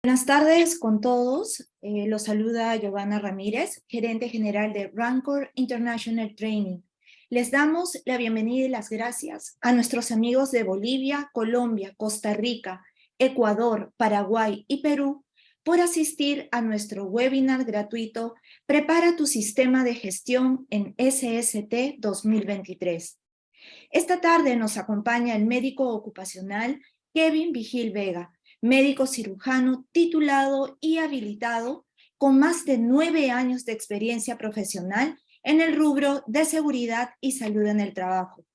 Buenas tardes con todos. Los saluda Giovanna Ramírez, gerente general de Rancor International Training. Les damos la bienvenida y las gracias a nuestros amigos de Bolivia, Colombia, Costa Rica, Ecuador, Paraguay y Perú por asistir a nuestro webinar gratuito Prepara tu sistema de gestión en SST 2023. Esta tarde nos acompaña el médico ocupacional Kevin Vigil Vega, médico cirujano titulado y habilitado con más de 9 años de experiencia profesional en el rubro de seguridad y salud en el trabajo.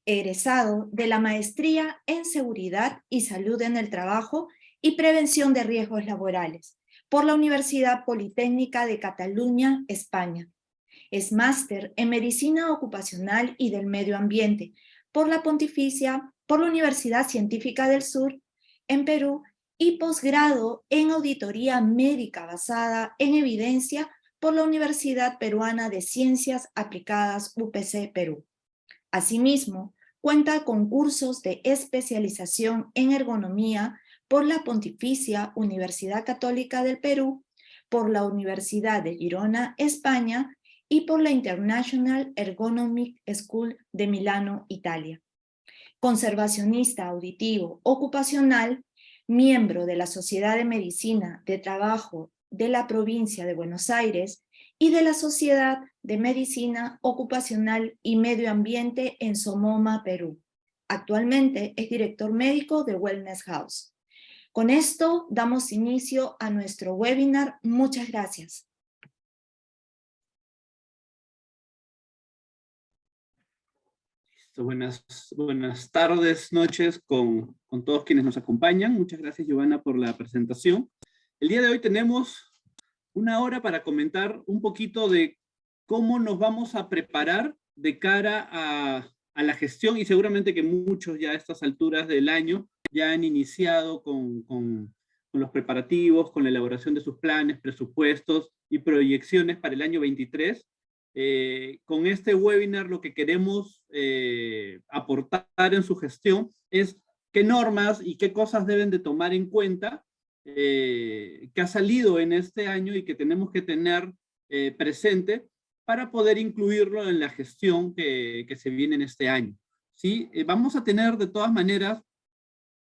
Egresado de la maestría en seguridad y salud en el trabajo y prevención de riesgos laborales por la Universidad Politécnica de Cataluña, España. Es máster en Medicina Ocupacional y del Medio Ambiente por la Universidad Científica del Sur en Perú y posgrado en Auditoría Médica basada en evidencia por la Universidad Peruana de Ciencias Aplicadas UPC Perú. Asimismo, cuenta con cursos de especialización en ergonomía por la Pontificia Universidad Católica del Perú, por la Universidad de Girona, España, y por la International Ergonomic School de Milano, Italia. Conservacionista auditivo ocupacional, miembro de la Sociedad de Medicina de Trabajo de la Provincia de Buenos Aires y de la Sociedad de Medicina Ocupacional y Medio Ambiente en Somoma, Perú. Actualmente es director médico de Wellness House. Con esto damos inicio a nuestro webinar. Muchas gracias. Buenas tardes, noches con todos quienes nos acompañan. Muchas gracias, Giovanna, por la presentación. El día de hoy tenemos una hora para comentar un poquito de cómo nos vamos a preparar de cara a la gestión, y seguramente que muchos ya a estas alturas del año ya han iniciado con los preparativos, con la elaboración de sus planes, presupuestos y proyecciones para el año 23. Con este webinar lo que queremos aportar en su gestión es qué normas y qué cosas deben de tomar en cuenta que ha salido en este año y que tenemos que tener presente para poder incluirlo en la gestión que se viene en este año. ¿Sí? Vamos a tener de todas maneras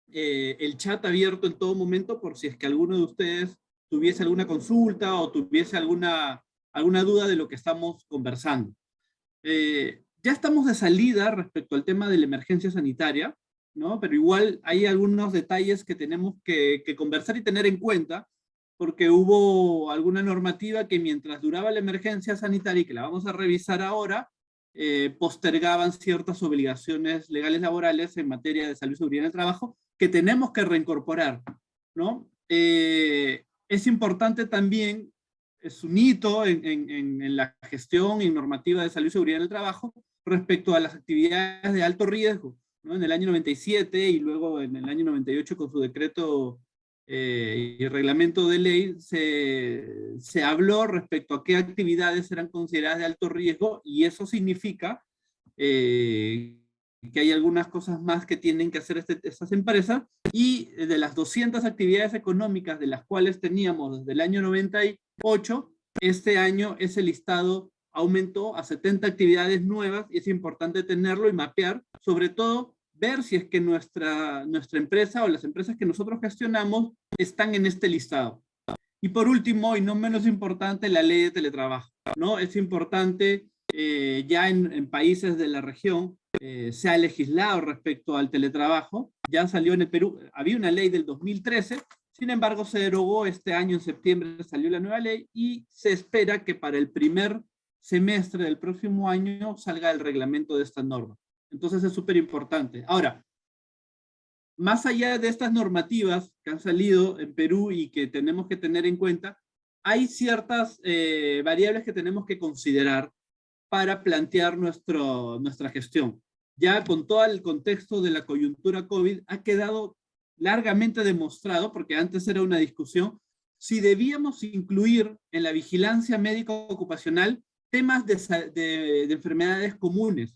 el chat abierto en todo momento por si es que alguno de ustedes tuviese alguna consulta o tuviese alguna duda de lo que estamos conversando. Ya estamos de salida respecto al tema de la emergencia sanitaria, ¿no? Pero igual hay algunos detalles que tenemos que conversar y tener en cuenta, porque hubo alguna normativa que mientras duraba la emergencia sanitaria, y que la vamos a revisar ahora, postergaban ciertas obligaciones legales laborales en materia de salud y seguridad en el trabajo, que tenemos que reincorporar, ¿no? Es importante también, es un hito en la gestión y normativa de salud y seguridad en el trabajo respecto a las actividades de alto riesgo, ¿no? En el año 97 y luego en el año 98 con su decreto y reglamento de ley se habló respecto a qué actividades eran consideradas de alto riesgo, y eso significa que hay algunas cosas más que tienen que hacer estas empresas, y de las 200 actividades económicas de las cuales teníamos desde el año 98, este año ese listado aumentó a 70 actividades nuevas, y es importante tenerlo y mapear, sobre todo ver si es que nuestra empresa o las empresas que nosotros gestionamos están en este listado. Y por último, y no menos importante, la ley de teletrabajo, ¿no? Es importante, ya en países de la región se ha legislado respecto al teletrabajo, ya salió en el Perú, había una ley del 2013, sin embargo se derogó este año, en septiembre salió la nueva ley, y se espera que para el primer semestre del próximo año salga el reglamento de esta norma. Entonces es súper importante. Ahora, más allá de estas normativas que han salido en Perú y que tenemos que tener en cuenta, hay ciertas variables que tenemos que considerar para plantear nuestra gestión. Ya con todo el contexto de la coyuntura COVID ha quedado largamente demostrado, porque antes era una discusión, si debíamos incluir en la vigilancia médico ocupacional temas de enfermedades comunes.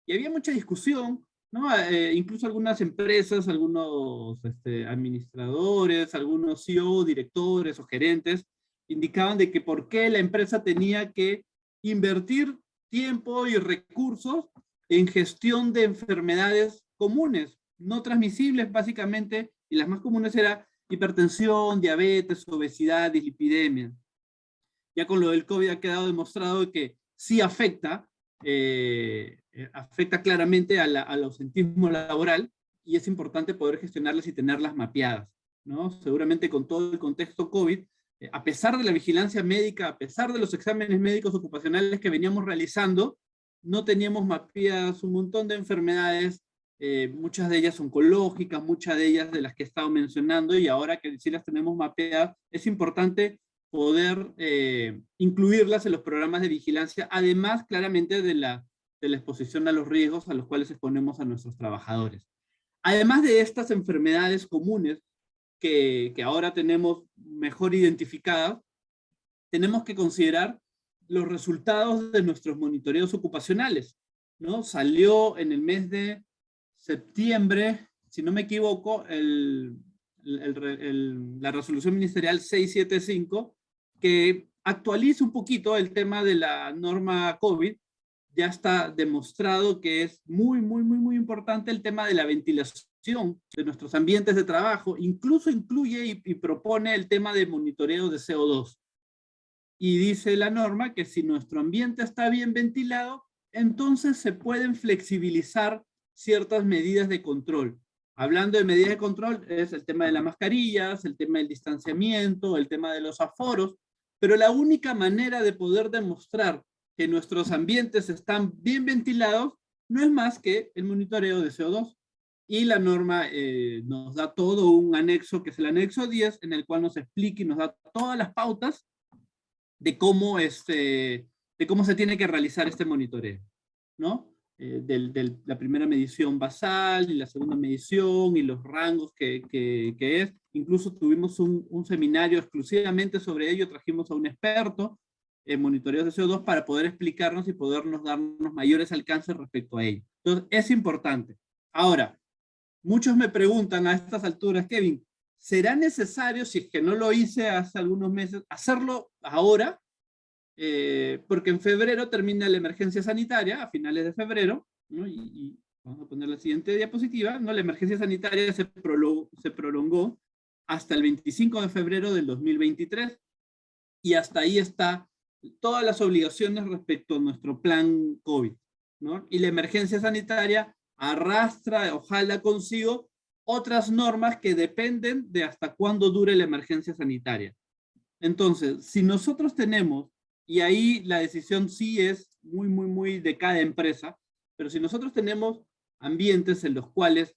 Y había mucha discusión ¿no? Incluso algunas empresas, algunos administradores, algunos CEO, directores o gerentes, indicaban de que por qué la empresa tenía que invertir tiempo y recursos en gestión de enfermedades comunes, no transmisibles básicamente, y las más comunes eran hipertensión, diabetes, obesidad, dislipidemia. Ya con lo del COVID ha quedado demostrado que sí afecta claramente al ausentismo laboral, y es importante poder gestionarlas y tenerlas mapeadas, ¿no? Seguramente con todo el contexto COVID, a pesar de la vigilancia médica, a pesar de los exámenes médicos ocupacionales que veníamos realizando, no teníamos mapeadas un montón de enfermedades, muchas de ellas oncológicas, muchas de ellas de las que he estado mencionando, y ahora que sí las tenemos mapeadas, es importante poder incluirlas en los programas de vigilancia, además claramente de la exposición a los riesgos a los cuales exponemos a nuestros trabajadores. Además de estas enfermedades comunes que ahora tenemos mejor identificadas, tenemos que considerar los resultados de nuestros monitoreos ocupacionales, ¿no? Salió en el mes de septiembre, si no me equivoco, la resolución ministerial 675, que actualiza un poquito el tema de la norma COVID. Ya está demostrado que es muy importante el tema de la ventilación de nuestros ambientes de trabajo. Incluso incluye y propone el tema de monitoreo de CO2. Y dice la norma que si nuestro ambiente está bien ventilado, entonces se pueden flexibilizar ciertas medidas de control. Hablando de medidas de control, es el tema de las mascarillas, el tema del distanciamiento, el tema de los aforos, pero la única manera de poder demostrar que nuestros ambientes están bien ventilados no es más que el monitoreo de CO2. Y la norma nos da todo un anexo, que es el anexo 10, en el cual nos explica y nos da todas las pautas de cómo se tiene que realizar este monitoreo, ¿no? La primera medición basal y la segunda medición y los rangos que es. Incluso tuvimos un seminario exclusivamente sobre ello, trajimos a un experto en monitoreos de CO2 para poder explicarnos y podernos darnos mayores alcances respecto a ello. Entonces, es importante. Ahora, muchos me preguntan a estas alturas, Kevin, ¿será necesario, si es que no lo hice hace algunos meses, hacerlo ahora? Porque en febrero termina la emergencia sanitaria, a finales de febrero, ¿no? Y vamos a poner la siguiente diapositiva, ¿no? La emergencia sanitaria se prolongó hasta el 25 de febrero del 2023, y hasta ahí está todas las obligaciones respecto a nuestro plan COVID, ¿no? Y la emergencia sanitaria arrastra, ojalá consigo, otras normas que dependen de hasta cuándo dure la emergencia sanitaria. Entonces, si nosotros tenemos, y ahí la decisión sí es muy de cada empresa, pero si nosotros tenemos ambientes en los cuales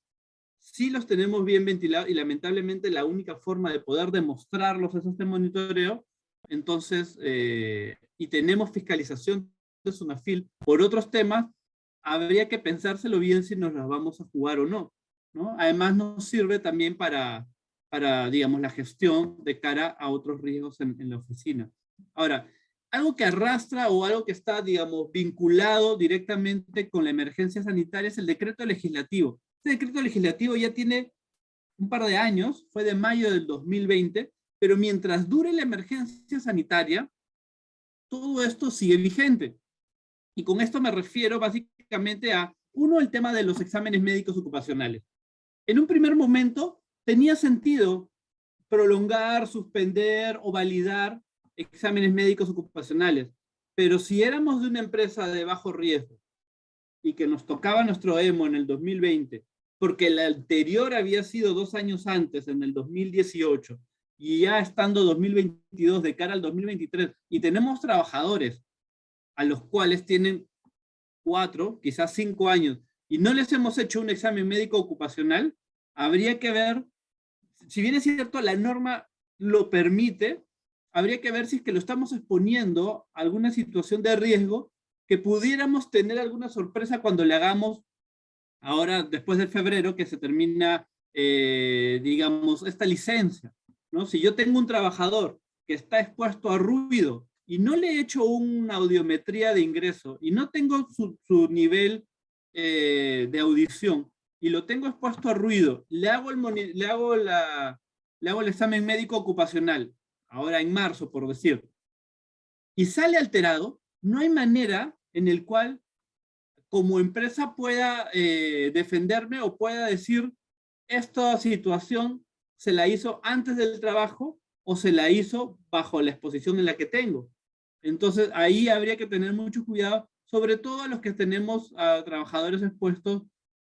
sí los tenemos bien ventilados, y lamentablemente la única forma de poder demostrarlos es este monitoreo, entonces, y tenemos fiscalización de SUNAFIL por otros temas, habría que pensárselo bien si nos las vamos a jugar o no, ¿no? Además nos sirve también para, digamos, la gestión de cara a otros riesgos en la oficina. Ahora, algo que arrastra o algo que está, digamos, vinculado directamente con la emergencia sanitaria es el decreto legislativo. Este decreto legislativo ya tiene un par de años, fue de mayo del 2020, pero mientras dure la emergencia sanitaria, todo esto sigue vigente. Y con esto me refiero básicamente a, uno, el tema de los exámenes médicos ocupacionales. En un primer momento tenía sentido prolongar, suspender o validar exámenes médicos ocupacionales, pero si éramos de una empresa de bajo riesgo y que nos tocaba nuestro EMO en el 2020, porque el anterior había sido 2 años antes, en el 2018, y ya estando 2022 de cara al 2023, y tenemos trabajadores a los cuales tienen 4, quizás 5 años, y no les hemos hecho un examen médico ocupacional, habría que ver, si bien es cierto, la norma lo permite, habría que ver si es que lo estamos exponiendo a alguna situación de riesgo que pudiéramos tener alguna sorpresa cuando le hagamos, ahora después de febrero, que se termina, digamos, esta licencia, ¿no? Si yo tengo un trabajador que está expuesto a ruido y no le he hecho una audiometría de ingreso y no tengo su nivel de audición y lo tengo expuesto a ruido, le hago el examen médico ocupacional, ahora en marzo, por decir, y sale alterado, no hay manera en el cual como empresa pueda defenderme o pueda decir esta situación se la hizo antes del trabajo o se la hizo bajo la exposición en la que tengo. Entonces ahí habría que tener mucho cuidado, sobre todo a los que tenemos a trabajadores expuestos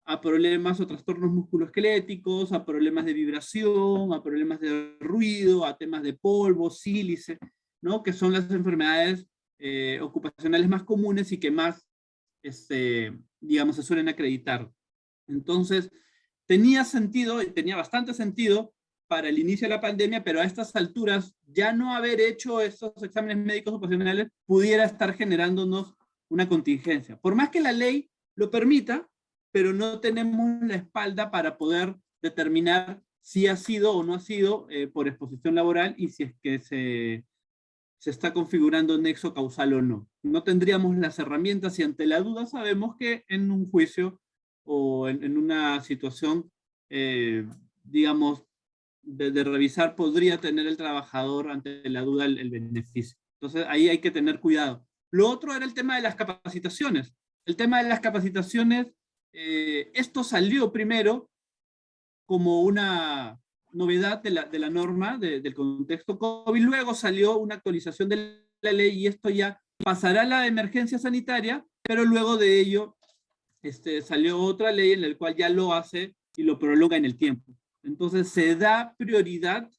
a problemas o trastornos musculoesqueléticos, a problemas de vibración, a problemas de ruido, a temas de polvo, sílice, ¿no? Que son las enfermedades ocupacionales más comunes y que más, digamos, se suelen acreditar. Entonces, tenía sentido, y tenía bastante sentido para el inicio de la pandemia, pero a estas alturas ya no haber hecho estos exámenes médicos ocupacionales pudiera estar generándonos una contingencia. Por más que la ley lo permita, pero no tenemos la espalda para poder determinar si ha sido o no ha sido por exposición laboral y si es que se está configurando nexo causal o no. No tendríamos las herramientas y ante la duda sabemos que en un juicio o en una situación, digamos, de revisar, podría tener el trabajador ante la duda el beneficio. Entonces ahí hay que tener cuidado. Lo otro era el tema de las capacitaciones. El tema de las capacitaciones, esto salió primero como una novedad de la norma, del contexto COVID, luego salió una actualización de la ley y esto ya pasará a la emergencia sanitaria, pero luego de ello salió otra ley en la cual ya lo hace y lo prolonga en el tiempo. Entonces se da prioridad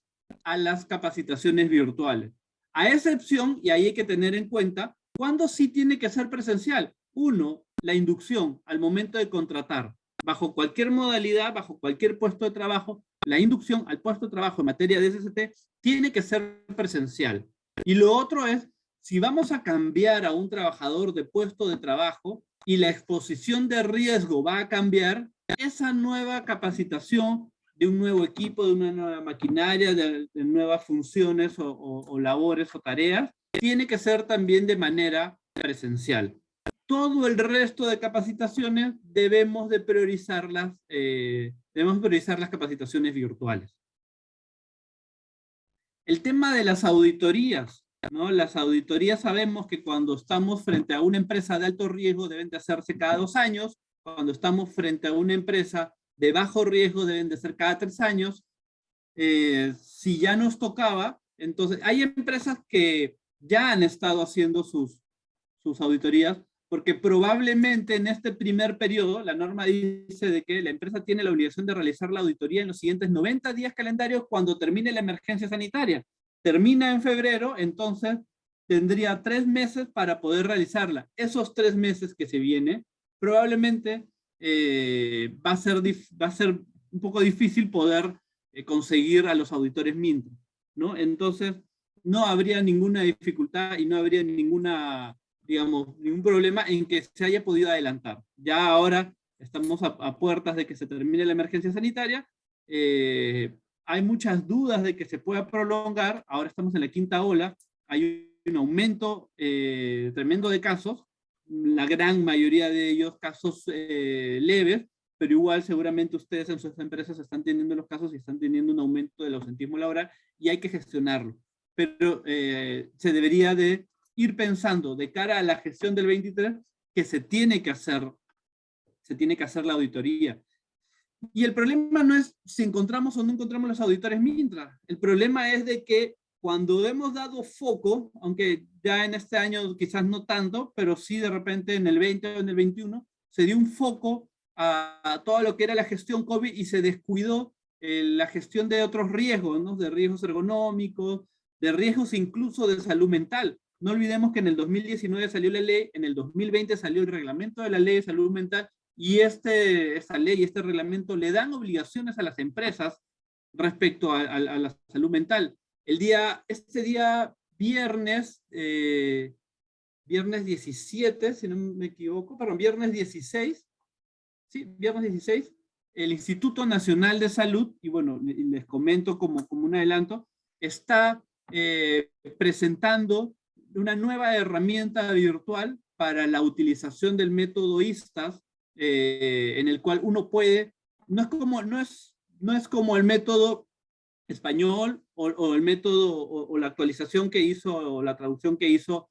a las capacitaciones virtuales. A excepción, y ahí hay que tener en cuenta, cuándo sí tiene que ser presencial. Uno, la inducción al momento de contratar. Bajo cualquier modalidad, bajo cualquier puesto de trabajo, la inducción al puesto de trabajo en materia de SST tiene que ser presencial. Y lo otro es, si vamos a cambiar a un trabajador de puesto de trabajo y la exposición de riesgo va a cambiar, esa nueva capacitación de un nuevo equipo, de una nueva maquinaria, de nuevas funciones o labores o tareas, tiene que ser también de manera presencial. Todo el resto de capacitaciones debemos priorizar las capacitaciones virtuales. El tema de las auditorías, ¿no? Las auditorías sabemos que cuando estamos frente a una empresa de alto riesgo deben de hacerse cada 2 años, cuando estamos frente a una empresa de bajo riesgo deben de ser cada 3 años. Si ya nos tocaba, entonces hay empresas que ya han estado haciendo sus auditorías, porque probablemente en este primer periodo, la norma dice de que la empresa tiene la obligación de realizar la auditoría en los siguientes 90 días calendarios cuando termine la emergencia sanitaria. Termina en febrero, entonces tendría 3 meses para poder realizarla. Esos 3 meses que se viene, probablemente va a ser un poco difícil poder conseguir a los auditores Mintra, ¿no? Entonces, no habría ninguna dificultad y no habría digamos, ningún problema en que se haya podido adelantar. Ya ahora estamos a puertas de que se termine la emergencia sanitaria. Hay muchas dudas de que se pueda prolongar. Ahora estamos en la 5ª ola. Hay un aumento tremendo de casos. La gran mayoría de ellos casos leves, pero igual seguramente ustedes en sus empresas están teniendo los casos y están teniendo un aumento del ausentismo laboral y hay que gestionarlo. Pero se debería de ir pensando de cara a la gestión del 23 que se tiene que hacer la auditoría. Y el problema no es si encontramos o no encontramos los auditores Mintra. El problema es de que cuando hemos dado foco, aunque ya en este año quizás no tanto, pero sí de repente en el 20 o en el 21, se dio un foco a todo lo que era la gestión COVID y se descuidó la gestión de otros riesgos, ¿no? De riesgos ergonómicos, de riesgos incluso de salud mental. No olvidemos que en el 2019 salió la ley, en el 2020 salió el reglamento de la ley de salud mental y esta ley, este reglamento le dan obligaciones a las empresas respecto a la salud mental. Este día viernes 17, si no me equivoco, perdón, viernes 16, sí, viernes 16, el Instituto Nacional de Salud, y bueno, les comento como un adelanto, está presentando una nueva herramienta virtual para la utilización del método ISTAS en el cual uno puede, no es como el método español o el método o la actualización que hizo o la traducción que hizo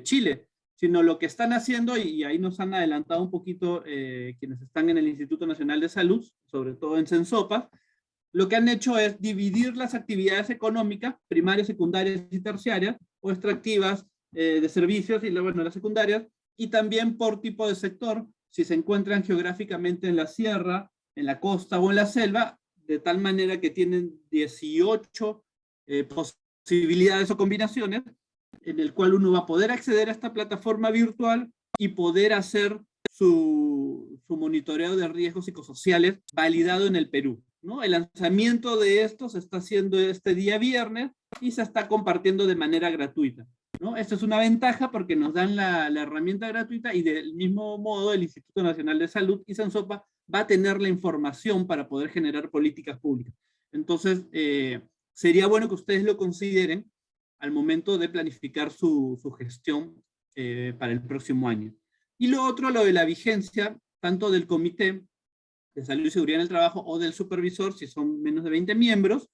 Chile, sino lo que están haciendo, y ahí nos han adelantado un poquito quienes están en el Instituto Nacional de Salud, sobre todo en Sensopas, lo que han hecho es dividir las actividades económicas, primarias, secundarias y terciarias, o extractivas de servicios, y bueno, las secundarias, y también por tipo de sector, si se encuentran geográficamente en la sierra, en la costa o en la selva, de tal manera que tienen 18 posibilidades o combinaciones, en el cual uno va a poder acceder a esta plataforma virtual y poder hacer su monitoreo de riesgos psicosociales validado en el Perú, ¿no? El lanzamiento de esto se está haciendo este día viernes y se está compartiendo de manera gratuita, ¿no? Esto es una ventaja porque nos dan la herramienta gratuita, y del mismo modo el Instituto Nacional de Salud y Sensopa va a tener la información para poder generar políticas públicas. Entonces, sería bueno que ustedes lo consideren al momento de planificar su gestión para el próximo año. Y lo otro, lo de la vigencia, tanto del Comité de Salud y Seguridad en el Trabajo o del supervisor, si son menos de 20 miembros,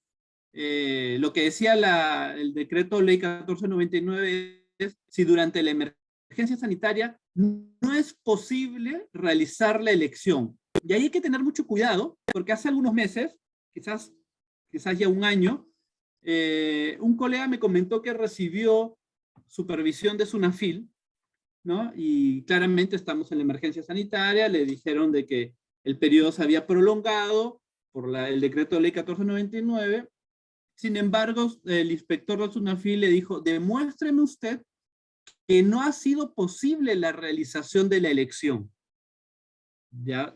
lo que decía el decreto ley 1499 es, si durante la emergencia sanitaria no es posible realizar la elección. Y ahí hay que tener mucho cuidado, porque hace algunos meses, quizás ya un año, un colega me comentó que recibió supervisión de SUNAFIL, ¿no? Y claramente estamos en la emergencia sanitaria, le dijeron de que el periodo se había prolongado por el decreto de ley 1499. Sin embargo, el inspector de SUNAFIL le dijo, demuéstreme usted que no ha sido posible la realización de la elección. Ya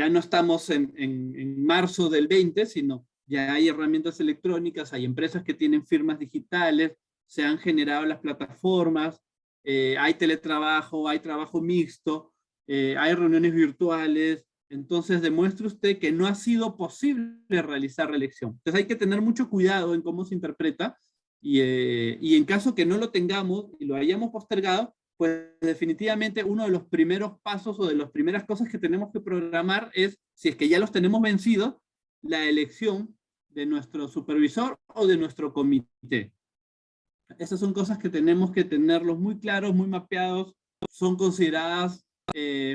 no estamos en marzo del 20, sino ya hay herramientas electrónicas, hay empresas que tienen firmas digitales, se han generado las plataformas, hay teletrabajo, hay trabajo mixto, hay reuniones virtuales. Entonces demuestre usted que no ha sido posible realizar la elección. Entonces hay que tener mucho cuidado en cómo se interpreta, y en caso que no lo tengamos y lo hayamos postergado, pues definitivamente uno de los primeros pasos o de las primeras cosas que tenemos que programar es, si es que ya los tenemos vencidos, la elección de nuestro supervisor o de nuestro comité. Esas son cosas que tenemos que tenerlos muy claros, muy mapeados. Son consideradas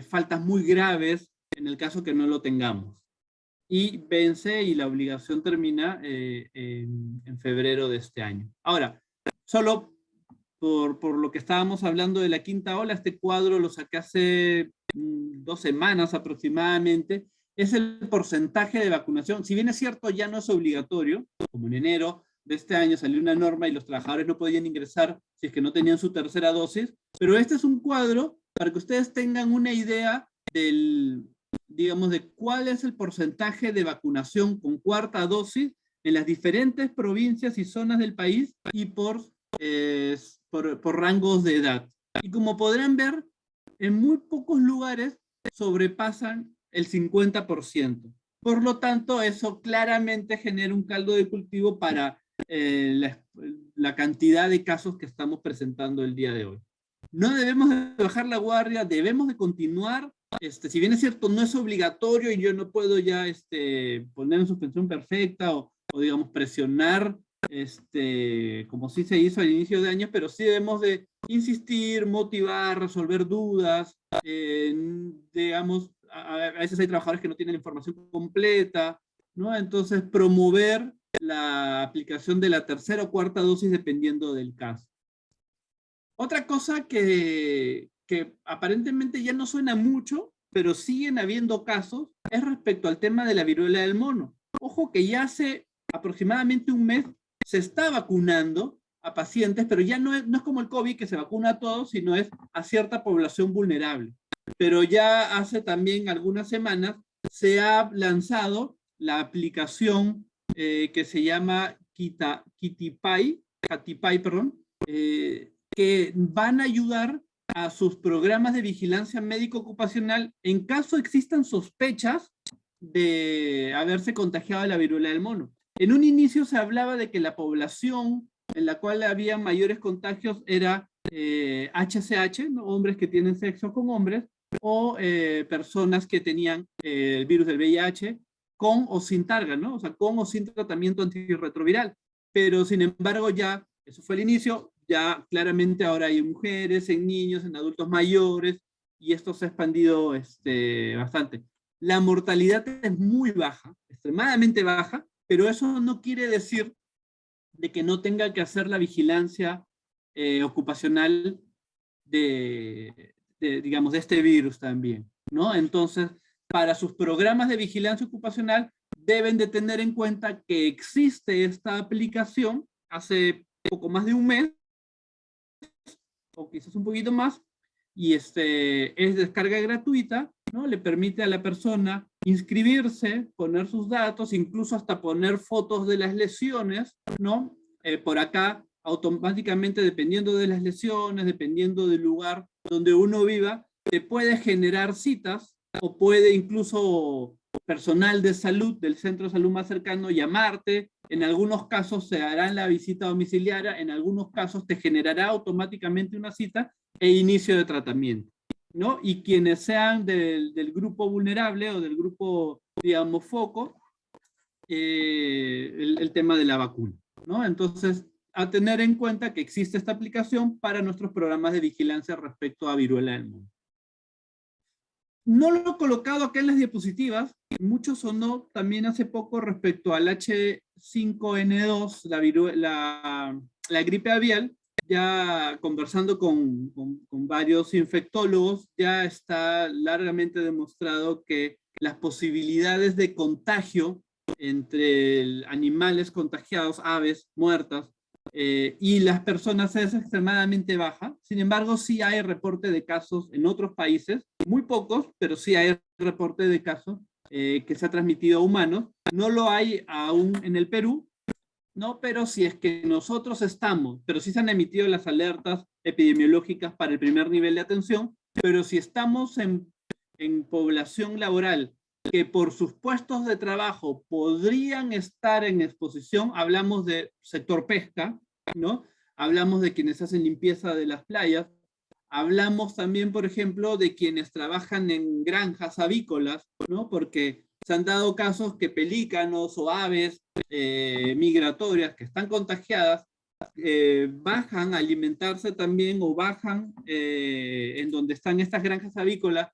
faltas muy graves en el caso que no lo tengamos. Y vence, y la obligación termina en febrero de este año. Ahora, solo por lo que estábamos hablando de la quinta ola, este cuadro lo saqué hace 2 semanas aproximadamente. Es el porcentaje de vacunación. Si bien es cierto, ya no es obligatorio, como en enero de este año salió una norma y los trabajadores no podían ingresar si es que no tenían su tercera dosis, pero este es un cuadro para que ustedes tengan una idea digamos, de cuál es el porcentaje de vacunación con cuarta dosis en las diferentes provincias y zonas del país, y por rangos de edad. Y como podrán ver, en muy pocos lugares sobrepasan el 50%. Por lo tanto, eso claramente genera un caldo de cultivo para la cantidad de casos que estamos presentando el día de hoy. No debemos de bajar la guardia, debemos de continuar. Si bien es cierto, no es obligatorio y yo no puedo ya poner en suspensión perfecta o digamos, presionar como sí se hizo al inicio de año, pero sí debemos de insistir, motivar, resolver dudas, digamos, a veces hay trabajadores que no tienen la información completa, ¿no? Entonces, promover la aplicación de la tercera o cuarta dosis dependiendo del caso. Otra cosa que aparentemente ya no suena mucho, pero siguen habiendo casos, es respecto al tema de la viruela del mono. Ojo que ya hace aproximadamente un mes se está vacunando a pacientes, pero ya no es como el COVID, que se vacuna a todos, sino es a cierta población vulnerable. Pero ya hace también algunas semanas se ha lanzado la aplicación que se llama Catipay, que van a ayudar a sus programas de vigilancia médico ocupacional en caso existan sospechas de haberse contagiado de la viruela del mono. En un inicio se hablaba de que la población en la cual había mayores contagios era HCH, ¿no? Hombres que tienen sexo con hombres, o personas que tenían el virus del VIH con o sin targa, ¿no? O sea, con o sin tratamiento antirretroviral. Pero sin embargo ya, eso fue el inicio, ya claramente ahora hay en mujeres, en niños, en adultos mayores, y esto se ha expandido bastante. La mortalidad es muy baja, extremadamente baja, pero eso no quiere decir de que no tenga que hacer la vigilancia ocupacional digamos, de este virus también, ¿no? Entonces, para sus programas de vigilancia ocupacional, deben de tener en cuenta que existe esta aplicación hace poco más de un mes, o quizás un poquito más, y es descarga gratuita, ¿no? Le permite a la persona inscribirse, poner sus datos, incluso hasta poner fotos de las lesiones, ¿no? Por acá, automáticamente, dependiendo de las lesiones, dependiendo del lugar donde uno viva, te puede generar citas, o puede incluso personal de salud del centro de salud más cercano llamarte. En algunos casos se hará la visita domiciliaria, en algunos casos te generará automáticamente una cita e inicio de tratamiento, ¿no? Y quienes sean del grupo vulnerable o del grupo, digamos, foco, el tema de la vacuna, ¿no? Entonces, a tener en cuenta que existe esta aplicación para nuestros programas de vigilancia respecto a viruela del mono. No lo he colocado acá en las diapositivas, mucho sonó también hace poco respecto al H5N2, la gripe aviar. Ya conversando con varios infectólogos, ya está largamente demostrado que las posibilidades de contagio entre animales contagiados, aves muertas, y las personas es extremadamente baja. Sin embargo, sí hay reporte de casos en otros países, muy pocos, pero sí hay reporte de casos que se ha transmitido a humanos. No lo hay aún en el Perú, ¿no? Pero si es que nosotros estamos, pero sí se han emitido las alertas epidemiológicas para el primer nivel de atención, pero si estamos en población laboral que por sus puestos de trabajo podrían estar en exposición, hablamos de sector pesca, ¿no? Hablamos de quienes hacen limpieza de las playas, hablamos también, por ejemplo, de quienes trabajan en granjas avícolas, ¿no? Porque se han dado casos que pelícanos o aves migratorias que están contagiadas bajan a alimentarse también, o bajan en donde están estas granjas avícolas,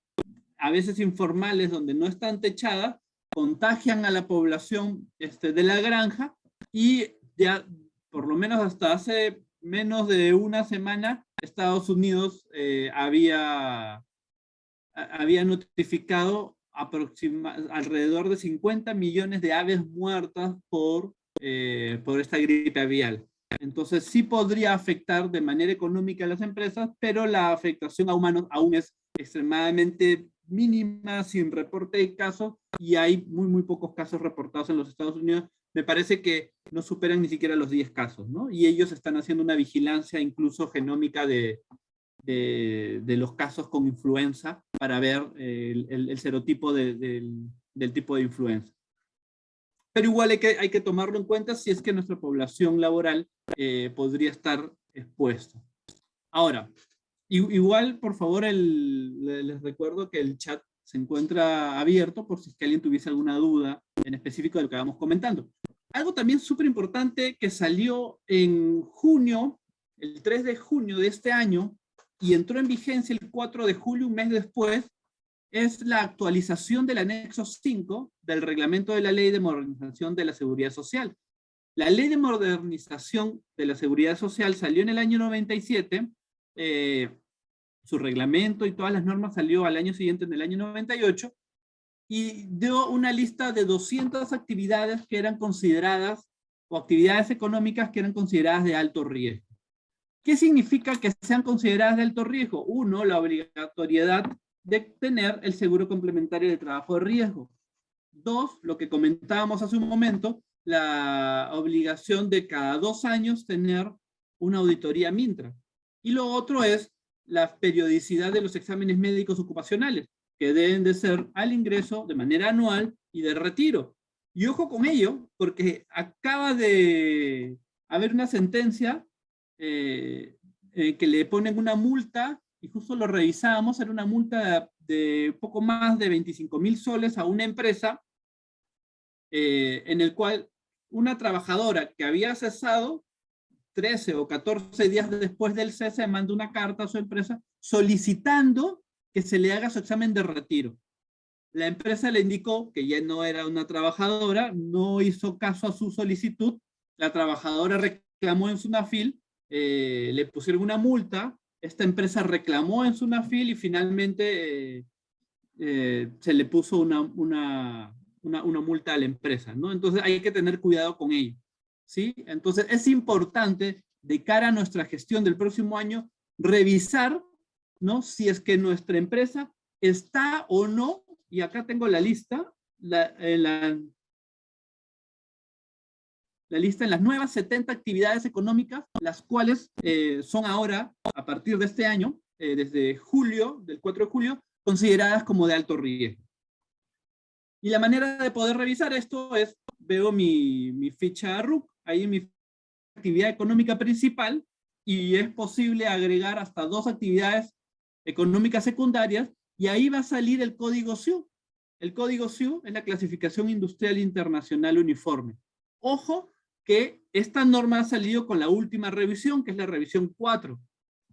a veces informales, donde no están techadas, contagian a la población de la granja, y ya por lo menos hasta hace menos de una semana Estados Unidos había notificado alrededor de 50 millones de aves muertas por esta gripe aviar. Entonces sí podría afectar de manera económica a las empresas, pero la afectación a humanos aún es extremadamente mínima, sin reporte de casos, y hay muy pocos casos reportados en los Estados Unidos. Me parece que no superan ni siquiera los 10 casos, ¿no? Y ellos están haciendo una vigilancia incluso genómica de los casos con influenza para ver el serotipo del tipo de influenza. Pero igual hay que tomarlo en cuenta si es que nuestra población laboral podría estar expuesta. Ahora, igual, por favor, les recuerdo que el chat se encuentra abierto por si es que alguien tuviese alguna duda en específico de lo que vamos comentando. Algo también súper importante que salió en junio, el 3 de junio de este año, y entró en vigencia el 4 de julio, un mes después, es la actualización del anexo 5 del reglamento de la Ley de Modernización de la Seguridad Social. La Ley de Modernización de la Seguridad Social salió en el año 97, su reglamento y todas las normas salió al año siguiente, en el año 98, y dio una lista de 200 actividades que eran consideradas, o actividades económicas que eran consideradas de alto riesgo. ¿Qué significa que sean consideradas de alto riesgo? Uno, la obligatoriedad de tener el seguro complementario de trabajo de riesgo. Dos, lo que comentábamos hace un momento, la obligación de cada 2 años tener una auditoría MINTRA. Y lo otro es la periodicidad de los exámenes médicos ocupacionales, que deben de ser al ingreso de manera anual y de retiro. Y ojo con ello, porque acaba de haber una sentencia que le ponen una multa, y justo lo revisábamos, era una multa de poco más de 25.000 soles a una empresa en el cual una trabajadora que había cesado 13 o 14 días después del cese manda una carta a su empresa solicitando que se le haga su examen de retiro. La empresa le indicó que ya no era una trabajadora, no hizo caso a su solicitud, la trabajadora reclamó en Sunafil, le pusieron una multa, esta empresa reclamó en Sunafil y finalmente se le puso una multa a la empresa, ¿no? Entonces hay que tener cuidado con ello, ¿sí? Entonces es importante, de cara a nuestra gestión del próximo año, revisar, ¿no? Si es que nuestra empresa está o no, y acá tengo la lista, la lista en las nuevas 70 actividades económicas, las cuales son ahora, a partir de este año, desde julio, del 4 de julio, consideradas como de alto riesgo. Y la manera de poder revisar esto es, veo mi ficha RUC, ahí mi actividad económica principal, y es posible agregar hasta 2 actividades económicas secundarias, y ahí va a salir el código SIU. El código SIU es la Clasificación Industrial Internacional Uniforme. Ojo que esta norma ha salido con la última revisión, que es la revisión 4.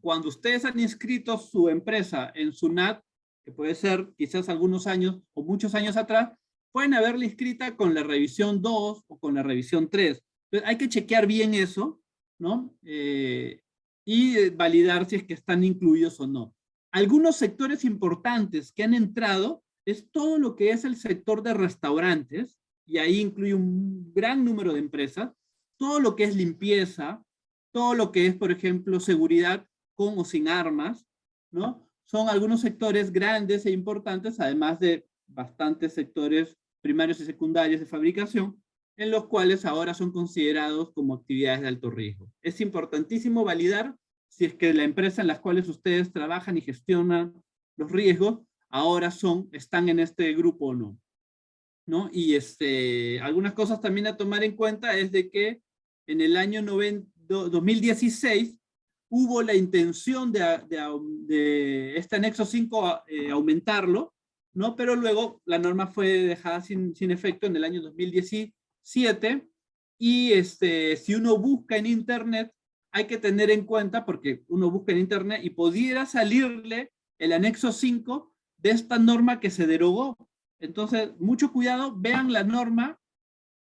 Cuando ustedes han inscrito su empresa en SUNAT, que puede ser quizás algunos años o muchos años atrás, pueden haberla inscrita con la revisión 2 o con la revisión 3. Entonces hay que chequear bien eso, ¿no? Y validar si es que están incluidos o no. Algunos sectores importantes que han entrado es todo lo que es el sector de restaurantes, y ahí incluye un gran número de empresas, todo lo que es limpieza, todo lo que es, por ejemplo, seguridad con o sin armas, ¿no? Son algunos sectores grandes e importantes, además de bastantes sectores primarios y secundarios de fabricación, en los cuales ahora son considerados como actividades de alto riesgo. Es importantísimo validar si es que la empresa en las cuales ustedes trabajan y gestionan los riesgos ahora están en este grupo o no, ¿no? Y algunas cosas también a tomar en cuenta es de que en el año 2016 hubo la intención de este anexo 5 aumentarlo, ¿no? Pero luego la norma fue dejada sin efecto en el año 2017, y si uno busca en internet, hay que tener en cuenta, porque uno busca en internet y pudiera salirle el anexo 5 de esta norma que se derogó. Entonces, mucho cuidado, vean la norma,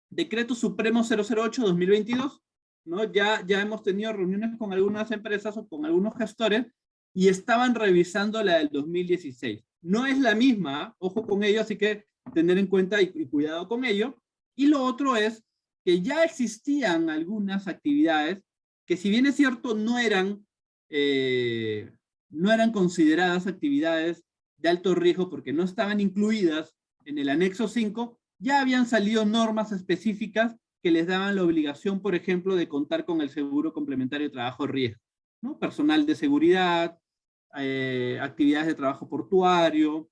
Decreto Supremo 008-2022, ¿no? Ya hemos tenido reuniones con algunas empresas o con algunos gestores y estaban revisando la del 2016. No es la misma, ojo con ello, así que tener en cuenta y cuidado con ello. Y lo otro es que ya existían algunas actividades que, si bien es cierto, no eran consideradas actividades de alto riesgo porque no estaban incluidas en el anexo 5, ya habían salido normas específicas que les daban la obligación, por ejemplo, de contar con el seguro complementario de trabajo de riesgo, ¿no? Personal de seguridad, actividades de trabajo portuario,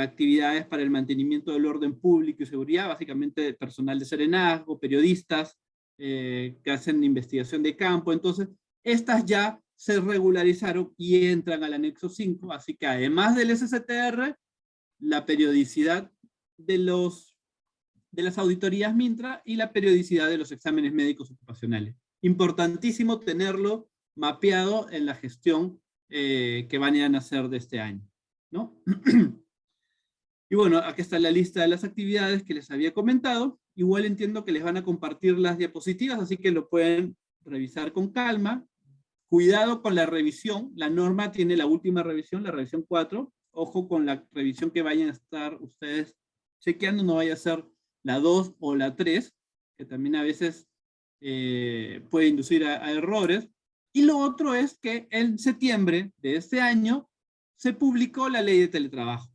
actividades para el mantenimiento del orden público y seguridad, básicamente personal de serenazgo, periodistas que hacen investigación de campo. Entonces, estas ya se regularizaron y entran al anexo 5, así que además del SCTR, la periodicidad de las auditorías MINTRA y la periodicidad de los exámenes médicos ocupacionales. Importantísimo tenerlo mapeado en la gestión que van a hacer de este año, ¿no? Y bueno, aquí está la lista de las actividades que les había comentado. Igual entiendo que les van a compartir las diapositivas, así que lo pueden revisar con calma. Cuidado con la revisión, la norma tiene la última revisión, la revisión 4, ojo con la revisión que vayan a estar ustedes chequeando, no vaya a ser la 2 o la 3, que también a veces puede inducir a errores. Y lo otro es que en septiembre de este año se publicó la ley de teletrabajo.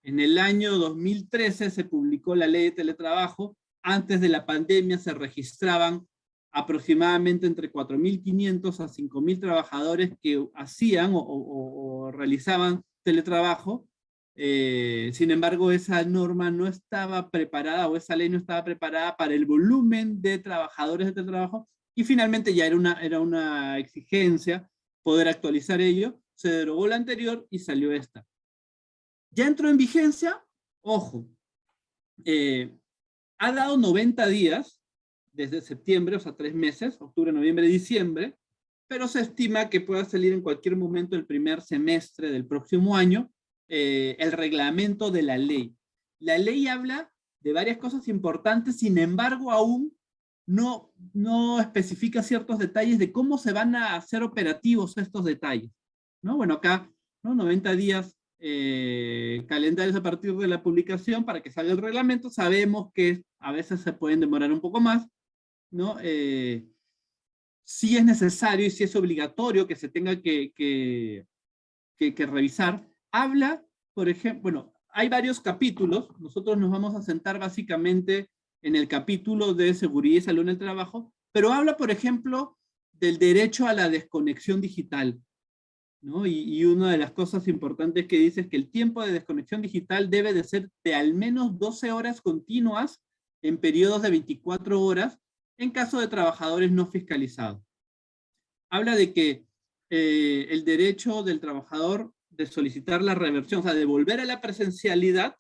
En el año 2013 se publicó la ley de teletrabajo. Antes de la pandemia se registraban aproximadamente entre 4.500 a 5.000 trabajadores que hacían o realizaban teletrabajo. Sin embargo, esa norma no estaba preparada, o esa ley no estaba preparada para el volumen de trabajadores de teletrabajo, y finalmente ya era una exigencia poder actualizar ello. Se derogó la anterior y salió esta. Ya entró en vigencia, ojo, ha dado 90 días desde septiembre, o sea, 3 meses, octubre, noviembre, diciembre, pero se estima que pueda salir en cualquier momento el primer semestre del próximo año el reglamento de la ley. La ley habla de varias cosas importantes, sin embargo, aún no especifica ciertos detalles de cómo se van a hacer operativos estos detalles, ¿no? Bueno, acá, ¿no? 90 días calendarios a partir de la publicación para que salga el reglamento. Sabemos que a veces se pueden demorar un poco más, ¿no? Si es necesario y si es obligatorio que se tenga que revisar. Habla, por ejemplo, bueno, hay varios capítulos. Nosotros nos vamos a sentar básicamente en el capítulo de seguridad y salud en el trabajo, pero habla, por ejemplo, del derecho a la desconexión digital, ¿no? Y una de las cosas importantes que dice es que el tiempo de desconexión digital debe de ser de al menos 12 horas continuas en periodos de 24 horas en caso de trabajadores no fiscalizados. Habla de que el derecho del trabajador de solicitar la reversión, o sea, de volver a la presencialidad,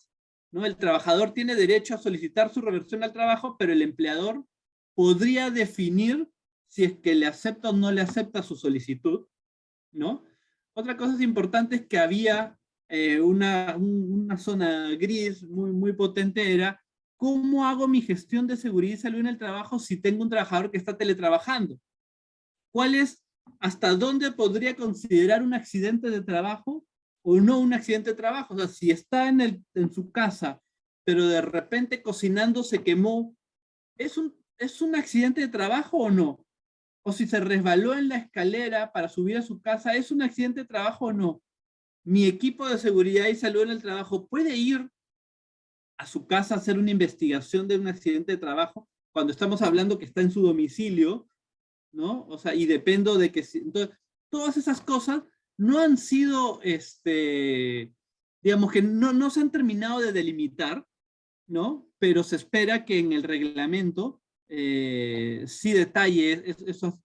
¿no? El trabajador tiene derecho a solicitar su reversión al trabajo, pero el empleador podría definir si es que le acepta o no le acepta su solicitud, ¿no? Otra cosa importante es que había una zona gris muy potente, era ¿cómo hago mi gestión de seguridad y salud en el trabajo si tengo un trabajador que está teletrabajando? ¿Cuál es, hasta dónde podría considerar un accidente de trabajo o no un accidente de trabajo? O sea, si está en su casa, pero de repente cocinando se quemó, ¿es un accidente de trabajo o no? O si se resbaló en la escalera para subir a su casa, ¿es un accidente de trabajo o no? Mi equipo de seguridad y salud en el trabajo puede ir a su casa a hacer una investigación de un accidente de trabajo cuando estamos hablando que está en su domicilio, ¿no? O sea, y dependo de que... Entonces, todas esas cosas no han sido, digamos que no se han terminado de delimitar, ¿no? Pero se espera que en el reglamento sí detalle esas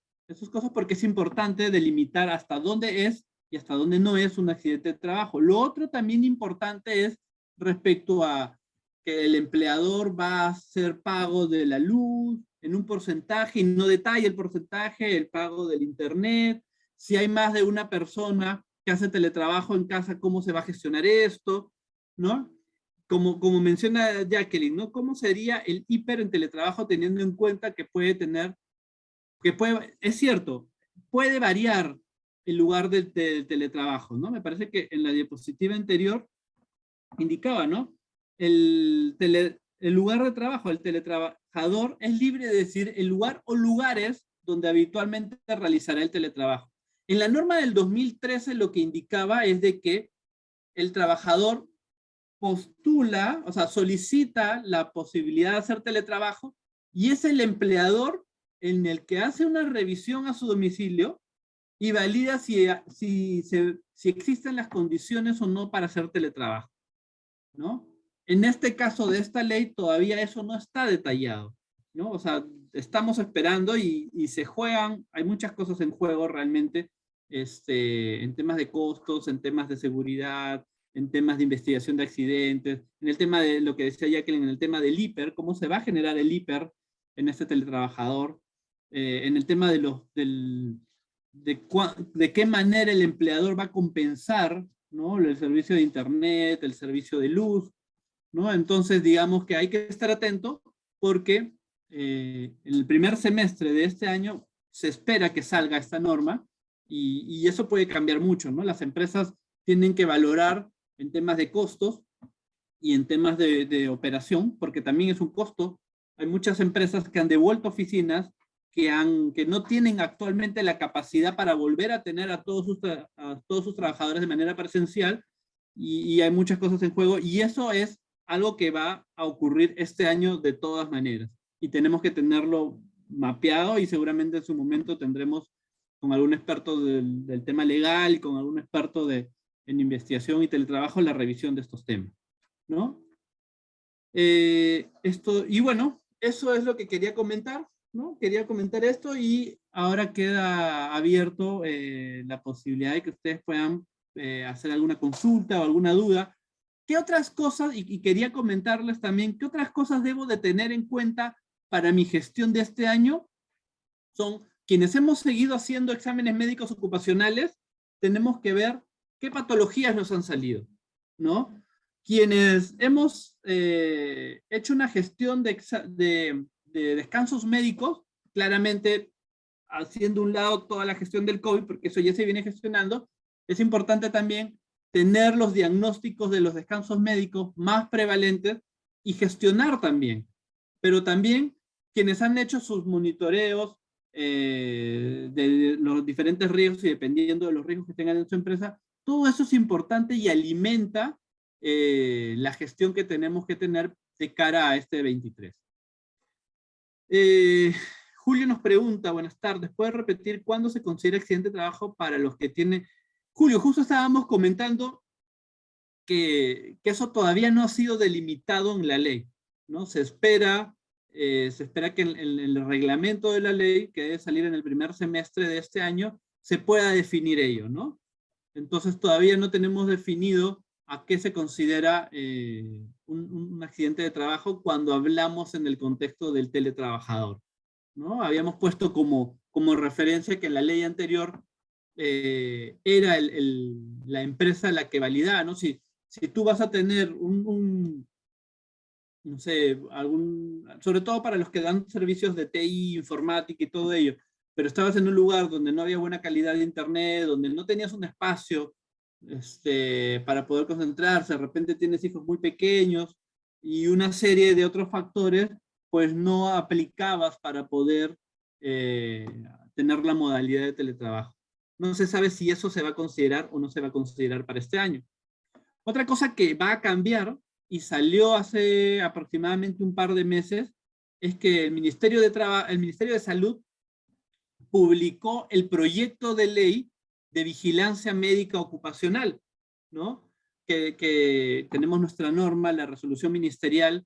cosas porque es importante delimitar hasta dónde es y hasta dónde no es un accidente de trabajo. Lo otro también importante es respecto a que el empleador va a hacer pago de la luz en un porcentaje y no detalla el porcentaje, el pago del internet, si hay más de una persona que hace teletrabajo en casa, cómo se va a gestionar esto, ¿no? Como menciona Jacqueline, ¿no? ¿Cómo sería el hiper en teletrabajo teniendo en cuenta que puede tener, es cierto, puede variar el lugar del teletrabajo, ¿no? Me parece que en la diapositiva anterior indicaba, ¿no? El lugar de trabajo, el teletrabajador es libre de decir el lugar o lugares donde habitualmente realizará el teletrabajo. En la norma del 2013 lo que indicaba es de que el trabajador postula, o sea, solicita la posibilidad de hacer teletrabajo y es el empleador en el que hace una revisión a su domicilio y valida si existen las condiciones o no para hacer teletrabajo, ¿no? En este caso de esta ley todavía eso no está detallado, ¿no? O sea, estamos esperando y se juegan, hay muchas cosas en juego realmente, en temas de costos, en temas de seguridad, en temas de investigación de accidentes, en el tema de lo que decía Jacqueline, en el tema del hiper, cómo se va a generar el hiper en este teletrabajador, en el tema de qué manera el empleador va a compensar, ¿no? El servicio de internet, el servicio de luz, ¿no? Entonces, digamos que hay que estar atento porque en el primer semestre de este año se espera que salga esta norma y eso puede cambiar mucho, ¿no? Las empresas tienen que valorar en temas de costos y en temas de operación, porque también es un costo. Hay muchas empresas que han devuelto oficinas que no tienen actualmente la capacidad para volver a tener a todos sus trabajadores de manera presencial y hay muchas cosas en juego y eso es algo que va a ocurrir este año de todas maneras y tenemos que tenerlo mapeado y seguramente en su momento tendremos con algún experto del tema legal y con algún experto en investigación y teletrabajo la revisión de estos temas, ¿no? Y bueno, eso es lo que quería comentar, ¿no? Quería comentar esto y ahora queda abierto la posibilidad de que ustedes puedan hacer alguna consulta o alguna duda. ¿qué otras cosas, y quería comentarles también, qué otras cosas debo de tener en cuenta para mi gestión de este año? Son quienes hemos seguido haciendo exámenes médicos ocupacionales, tenemos que ver qué patologías nos han salido, ¿no? Quienes hemos hecho una gestión de descansos médicos, claramente haciendo un lado toda la gestión del COVID, porque eso ya se viene gestionando, es importante también tener los diagnósticos de los descansos médicos más prevalentes y gestionar también. Pero también quienes han hecho sus monitoreos de los diferentes riesgos y dependiendo de los riesgos que tengan en su empresa, todo eso es importante y alimenta la gestión que tenemos que tener de cara a este 23. Julio nos pregunta, buenas tardes, ¿puede repetir cuándo se considera accidente de trabajo para los que tienen... Julio, justo estábamos comentando que eso todavía no ha sido delimitado en la ley, ¿no? Se espera que en el reglamento de la ley, que debe salir en el primer semestre de este año, se pueda definir ello, ¿no? Entonces todavía no tenemos definido a qué se considera un accidente de trabajo cuando hablamos en el contexto del teletrabajador, ¿no? Habíamos puesto como referencia que en la ley anterior era la empresa la que validaba, ¿no? Si tú vas a tener no sé, sobre todo para los que dan servicios de TI, informática y todo ello, pero estabas en un lugar donde no había buena calidad de internet, donde no tenías un espacio para poder concentrarse, de repente tienes hijos muy pequeños y una serie de otros factores, pues no aplicabas para poder tener la modalidad de teletrabajo. No se sabe si eso se va a considerar o no se va a considerar para este año. Otra cosa que va a cambiar y salió hace aproximadamente un par de meses es que el Ministerio de Salud publicó el proyecto de ley de vigilancia médica ocupacional, ¿no? Que tenemos nuestra norma, la resolución ministerial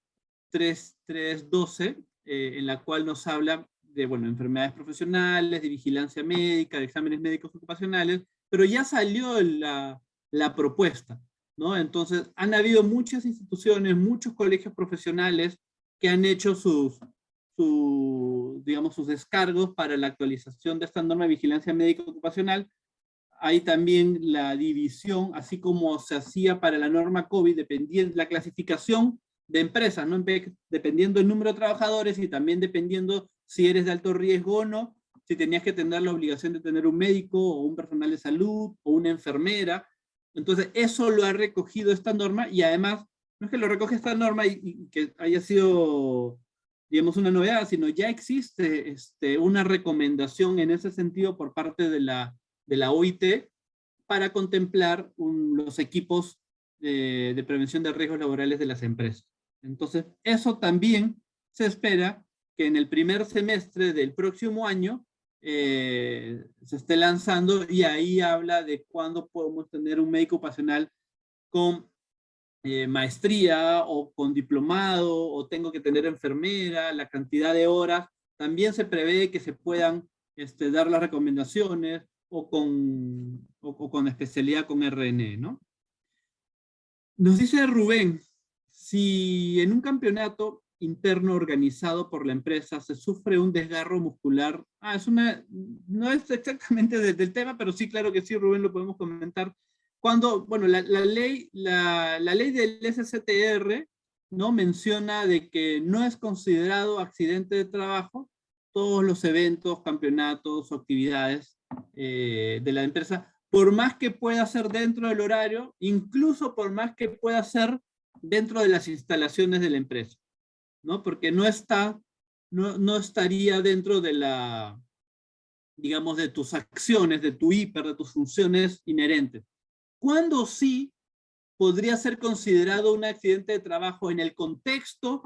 3312, en la cual nos habla de, bueno, enfermedades profesionales, de vigilancia médica, de exámenes médicos ocupacionales, pero ya salió la propuesta, ¿no? Entonces, han habido muchas instituciones, muchos colegios profesionales que han hecho digamos, sus descargos para la actualización de esta norma de vigilancia médica ocupacional. Hay también la división, así como se hacía para la norma COVID, dependiendo la clasificación de empresas, ¿no? Dependiendo del número de trabajadores y también dependiendo si eres de alto riesgo o no, si tenías que tener la obligación de tener un médico o un personal de salud o una enfermera. Entonces, eso lo ha recogido esta norma y además, no es que lo recoge esta norma y que haya sido, digamos, una novedad, sino ya existe una recomendación en ese sentido por parte de la OIT para contemplar los equipos de prevención de riesgos laborales de las empresas. Entonces, eso también se espera que en el primer semestre del próximo año se esté lanzando y ahí habla de cuándo podemos tener un médico ocupacional con maestría o con diplomado o tengo que tener enfermera, la cantidad de horas. También se prevé que se puedan dar las recomendaciones o con especialidad con RN, ¿no? Nos dice Rubén, si en un campeonato interno organizado por la empresa se sufre un desgarro muscular, no es exactamente del tema, pero sí, claro que sí, Rubén, lo podemos comentar. Cuando, bueno, la ley del SCTR, ¿no? Menciona de que no es considerado accidente de trabajo todos los eventos, campeonatos o actividades de la empresa, por más que pueda ser dentro del horario, incluso por más que pueda ser dentro de las instalaciones de la empresa, ¿no? Porque no estaría dentro de digamos, de tus acciones, de tu hiper, de tus funciones inherentes. ¿Cuándo sí podría ser considerado un accidente de trabajo en el contexto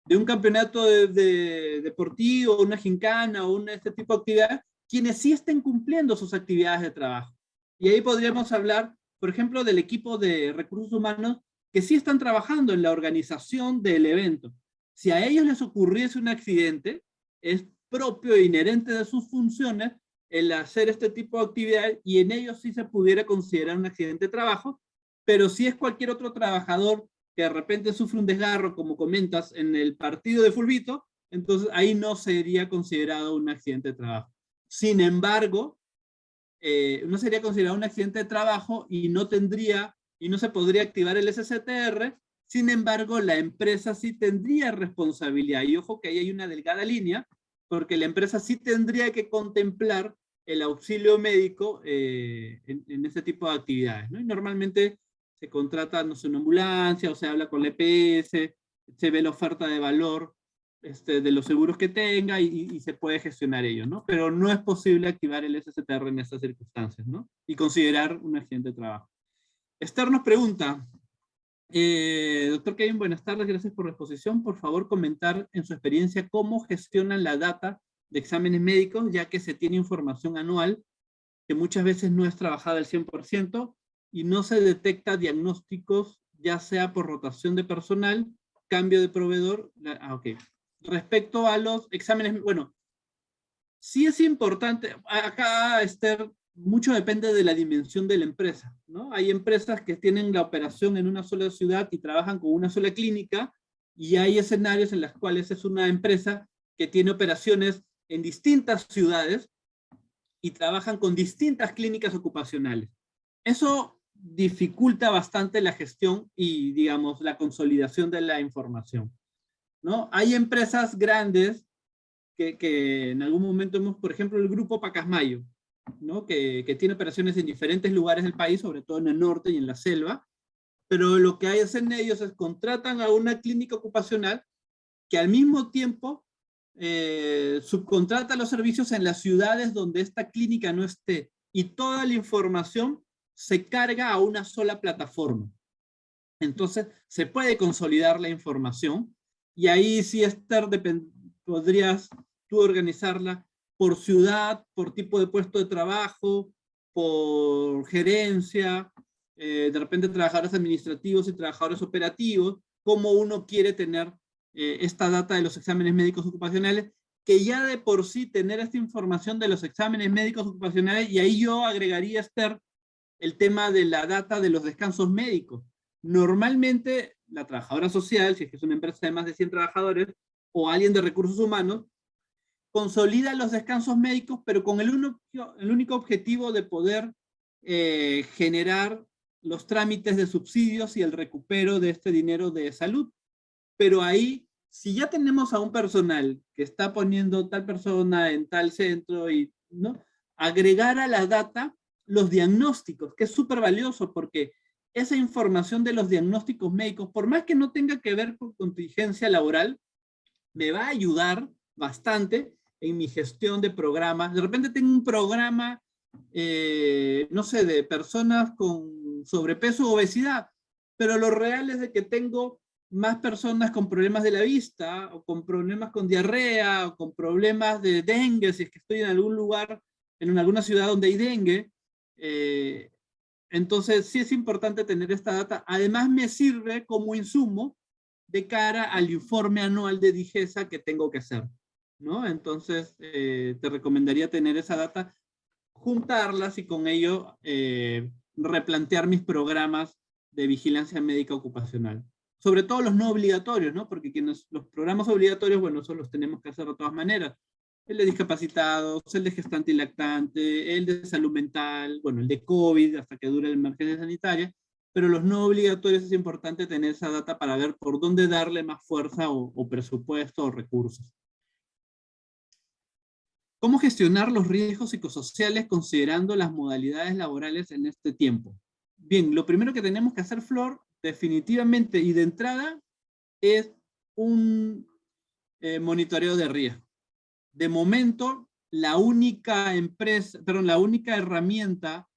de un campeonato deportivo, una gincana o este tipo de actividades, quienes sí estén cumpliendo sus actividades de trabajo? Y ahí podríamos hablar, por ejemplo, del equipo de recursos humanos que sí están trabajando en la organización del evento. Si a ellos les ocurriese un accidente, es propio e inherente de sus funciones el hacer este tipo de actividades y en ellos sí se pudiera considerar un accidente de trabajo, pero si es cualquier otro trabajador que de repente sufre un desgarro, como comentas, en el partido de fulbito, entonces ahí no sería considerado un accidente de trabajo. Sin embargo, no sería considerado un accidente de trabajo y no se podría activar el SCTR. Sin embargo, la empresa sí tendría responsabilidad. Y ojo que ahí hay una delgada línea, porque la empresa sí tendría que contemplar el auxilio médico en ese tipo de actividades, ¿no? Y normalmente se contrata, no sé, una ambulancia, o se habla con la EPS, se ve la oferta de valor de los seguros que tenga y se puede gestionar ello, ¿no? Pero no es posible activar el SCTR en estas circunstancias, ¿no? Y considerar un accidente de trabajo. Esther nos pregunta, doctor Kevin, buenas tardes, gracias por la exposición. Por favor, comentar en su experiencia cómo gestionan la data de exámenes médicos, ya que se tiene información anual que muchas veces no es trabajada al 100% y no se detecta diagnósticos, ya sea por rotación de personal, cambio de proveedor. Ok. Respecto a los exámenes, bueno, sí es importante, acá, Esther, mucho depende de la dimensión de la empresa, ¿no? Hay empresas que tienen la operación en una sola ciudad y trabajan con una sola clínica, y hay escenarios en los cuales es una empresa que tiene operaciones en distintas ciudades y trabajan con distintas clínicas ocupacionales. Eso dificulta bastante la gestión y, digamos, la consolidación de la información, ¿no? Hay empresas grandes que en algún momento hemos, por ejemplo, el grupo Pacasmayo, ¿no? Que tiene operaciones en diferentes lugares del país, sobre todo en el norte y en la selva, pero lo que hacen ellos es contratan a una clínica ocupacional que al mismo tiempo subcontrata los servicios en las ciudades donde esta clínica no esté, y toda la información se carga a una sola plataforma. Entonces, se puede consolidar la información, y ahí sí, Esther, podrías tú organizarla por ciudad, por tipo de puesto de trabajo, por gerencia, de repente trabajadores administrativos y trabajadores operativos, cómo uno quiere tener esta data de los exámenes médicos ocupacionales, que ya de por sí tener esta información de los exámenes médicos ocupacionales, y ahí yo agregaría, Esther, el tema de la data de los descansos médicos. Normalmente, la trabajadora social, si es que es una empresa de más de 100 trabajadores, o alguien de recursos humanos, consolida los descansos médicos, pero con el único objetivo de poder generar los trámites de subsidios y el recupero de este dinero de salud. Pero ahí, si ya tenemos a un personal que está poniendo tal persona en tal centro, y, ¿no?, agregar a la data los diagnósticos, que es súper valioso, porque esa información de los diagnósticos médicos, por más que no tenga que ver con contingencia laboral, me va a ayudar bastante en mi gestión de programas. De repente tengo un programa, no sé, de personas con sobrepeso o obesidad, pero lo real es de que tengo más personas con problemas de la vista, o con problemas con diarrea, o con problemas de dengue, si es que estoy en algún lugar, en alguna ciudad donde hay dengue. Entonces sí es importante tener esta data. Además me sirve como insumo de cara al informe anual de DIGESA que tengo que hacer, ¿no? Entonces te recomendaría tener esa data, juntarlas, y con ello replantear mis programas de vigilancia médica ocupacional. Sobre todo los no obligatorios, ¿no? Porque los programas obligatorios, bueno, esos los tenemos que hacer de todas maneras. El de discapacitados, el de gestante y lactante, el de salud mental, bueno, el de COVID hasta que dure la emergencia sanitaria, pero los no obligatorios es importante tener esa data para ver por dónde darle más fuerza o presupuesto o recursos. ¿Cómo gestionar los riesgos psicosociales considerando las modalidades laborales en este tiempo? Bien, lo primero que tenemos que hacer, Flor, definitivamente y de entrada, es un monitoreo de riesgo. De momento, la única herramienta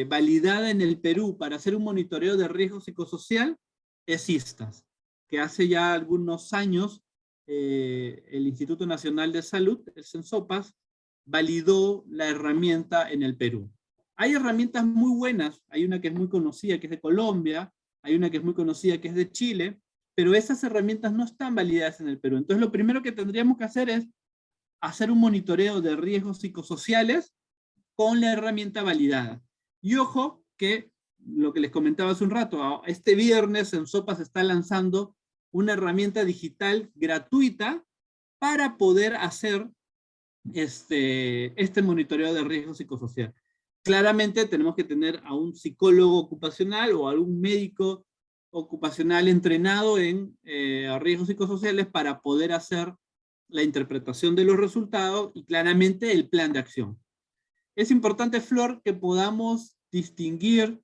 validada en el Perú para hacer un monitoreo de riesgo psicosocial es ISTAS, que hace ya algunos años el Instituto Nacional de Salud, el CENSOPAS, validó la herramienta en el Perú. Hay herramientas muy buenas, hay una que es muy conocida, que es de Colombia, hay una que es muy conocida, que es de Chile, pero esas herramientas no están validadas en el Perú. Entonces lo primero que tendríamos que hacer es hacer un monitoreo de riesgos psicosociales con la herramienta validada. Y ojo que lo que les comentaba hace un rato, este viernes Sensopas está lanzando una herramienta digital gratuita para poder hacer este monitoreo de riesgo psicosocial. Claramente tenemos que tener a un psicólogo ocupacional o a un médico ocupacional entrenado en riesgos psicosociales para poder hacer la interpretación de los resultados y claramente el plan de acción. Es importante, Flor, que podamos distinguir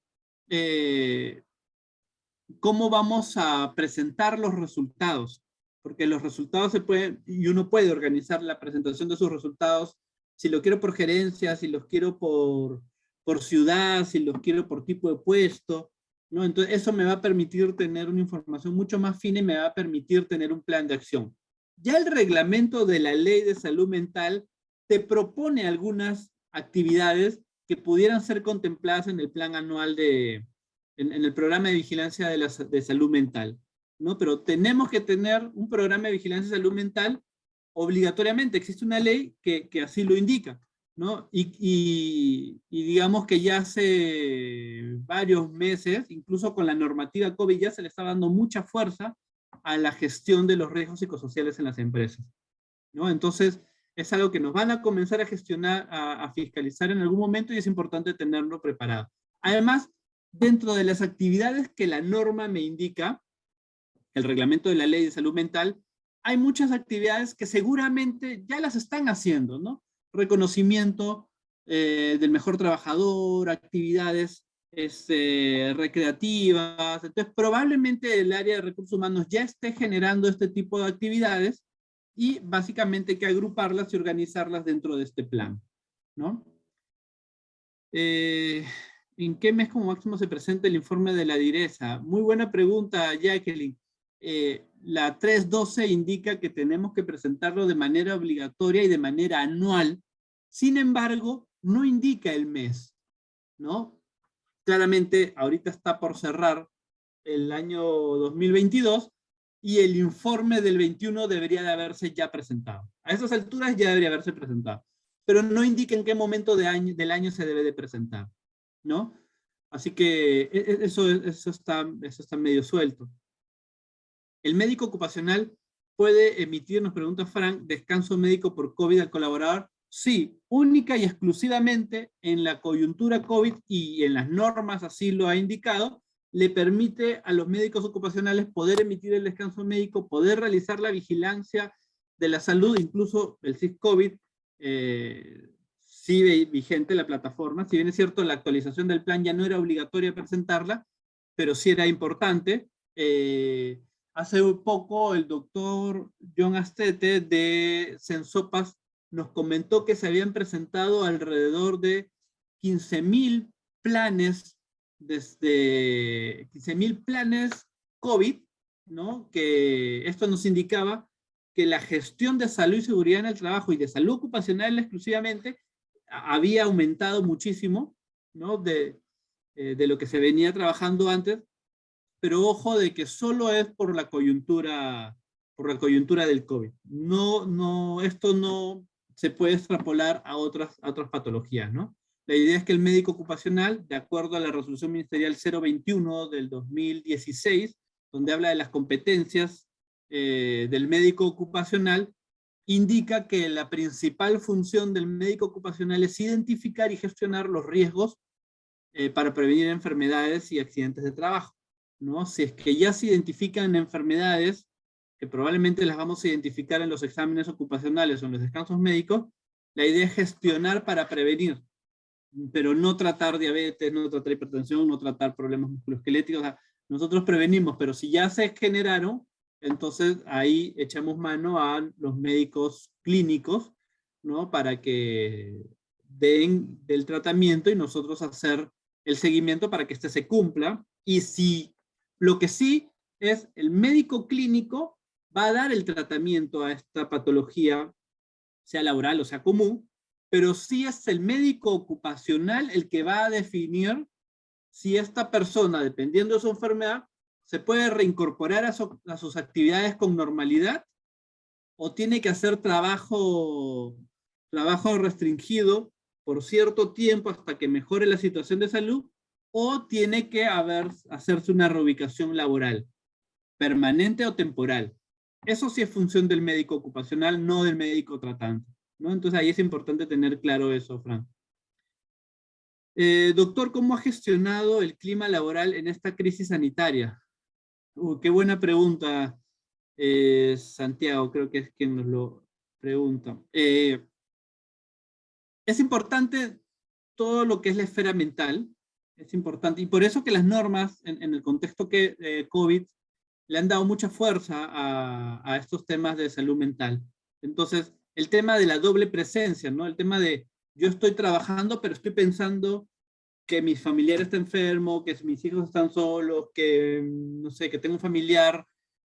cómo vamos a presentar los resultados, porque los resultados se pueden, y uno puede organizar la presentación de sus resultados, si lo quiero por gerencia, si los quiero por ciudad, si los quiero por tipo de puesto, ¿no? Entonces eso me va a permitir tener una información mucho más fina y me va a permitir tener un plan de acción. Ya el reglamento de la Ley de Salud Mental te propone algunas actividades que pudieran ser contempladas en el plan anual en el programa de vigilancia de salud mental, ¿no? Pero tenemos que tener un programa de vigilancia de salud mental obligatoriamente. Existe una ley que así lo indica, ¿no? Y digamos que ya hace varios meses, incluso con la normativa COVID, ya se le está dando mucha fuerza a la gestión de los riesgos psicosociales en las empresas, ¿no? Entonces, es algo que nos van a comenzar a gestionar, a fiscalizar en algún momento y es importante tenerlo preparado. Además, dentro de las actividades que la norma me indica, el reglamento de la Ley de Salud Mental, hay muchas actividades que seguramente ya las están haciendo, ¿no? Reconocimiento del mejor trabajador, actividades recreativas. Entonces, probablemente el área de recursos humanos ya esté generando este tipo de actividades y básicamente hay que agruparlas y organizarlas dentro de este plan, ¿no? ¿En qué mes como máximo se presenta el informe de la DIRESA? Muy buena pregunta, Jacqueline. La 312 indica que tenemos que presentarlo de manera obligatoria y de manera anual. Sin embargo, no indica el mes, ¿no? Claramente, ahorita está por cerrar el año 2022 y el informe del 21 debería de haberse ya presentado. A esas alturas ya debería haberse presentado, pero no indica en qué momento del año se debe de presentar, ¿no? Así que eso está medio suelto. ¿El médico ocupacional puede emitir, nos pregunta Frank, descanso médico por COVID al colaborador? Sí, única y exclusivamente en la coyuntura COVID y en las normas así lo ha indicado, le permite a los médicos ocupacionales poder emitir el descanso médico, poder realizar la vigilancia de la salud, incluso el SIS-COVID sigue vigente la plataforma. Si bien es cierto, la actualización del plan ya no era obligatoria presentarla, pero sí era importante. Hace poco el doctor John Astete de Sensopas nos comentó que se habían presentado alrededor de 15.000 planes, desde 15.000 planes COVID, ¿no? Que esto nos indicaba que la gestión de salud y seguridad en el trabajo y de salud ocupacional exclusivamente había aumentado muchísimo, ¿no? De lo que se venía trabajando antes, pero ojo de que solo es por la coyuntura del COVID. Esto no se puede extrapolar a otras patologías, ¿no? La idea es que el médico ocupacional, de acuerdo a la resolución ministerial 021 del 2016, donde habla de las competencias del médico ocupacional, indica que la principal función del médico ocupacional es identificar y gestionar los riesgos para prevenir enfermedades y accidentes de trabajo, ¿no? Si es que ya se identifican enfermedades, que probablemente las vamos a identificar en los exámenes ocupacionales o en los descansos médicos, la idea es gestionar para prevenir, pero no tratar diabetes, no tratar hipertensión, no tratar problemas musculoesqueléticos. O sea, nosotros prevenimos, pero si ya se generaron, entonces ahí echamos mano a los médicos clínicos, ¿no? Para que den del tratamiento y nosotros hacer el seguimiento para que este se cumpla. Y si lo que sí es el médico clínico va a dar el tratamiento a esta patología, sea laboral o sea común, pero sí es el médico ocupacional el que va a definir si esta persona, dependiendo de su enfermedad, se puede reincorporar a sus actividades con normalidad o tiene que hacer trabajo restringido por cierto tiempo hasta que mejore la situación de salud, o tiene que hacerse una reubicación laboral, permanente o temporal. Eso sí es función del médico ocupacional, no del médico tratante, ¿no? Entonces ahí es importante tener claro eso, Fran. Doctor, ¿cómo ha gestionado el clima laboral en esta crisis sanitaria? Qué buena pregunta, Santiago, creo que es quien nos lo pregunta. Es importante todo lo que es la esfera mental, es importante, y por eso que las normas, en el contexto que COVID, le han dado mucha fuerza a estos temas de salud mental. Entonces, el tema de la doble presencia, ¿no? El tema de yo estoy trabajando, pero estoy pensando que mi familiar está enfermo, que mis hijos están solos, que, no sé, que tengo un familiar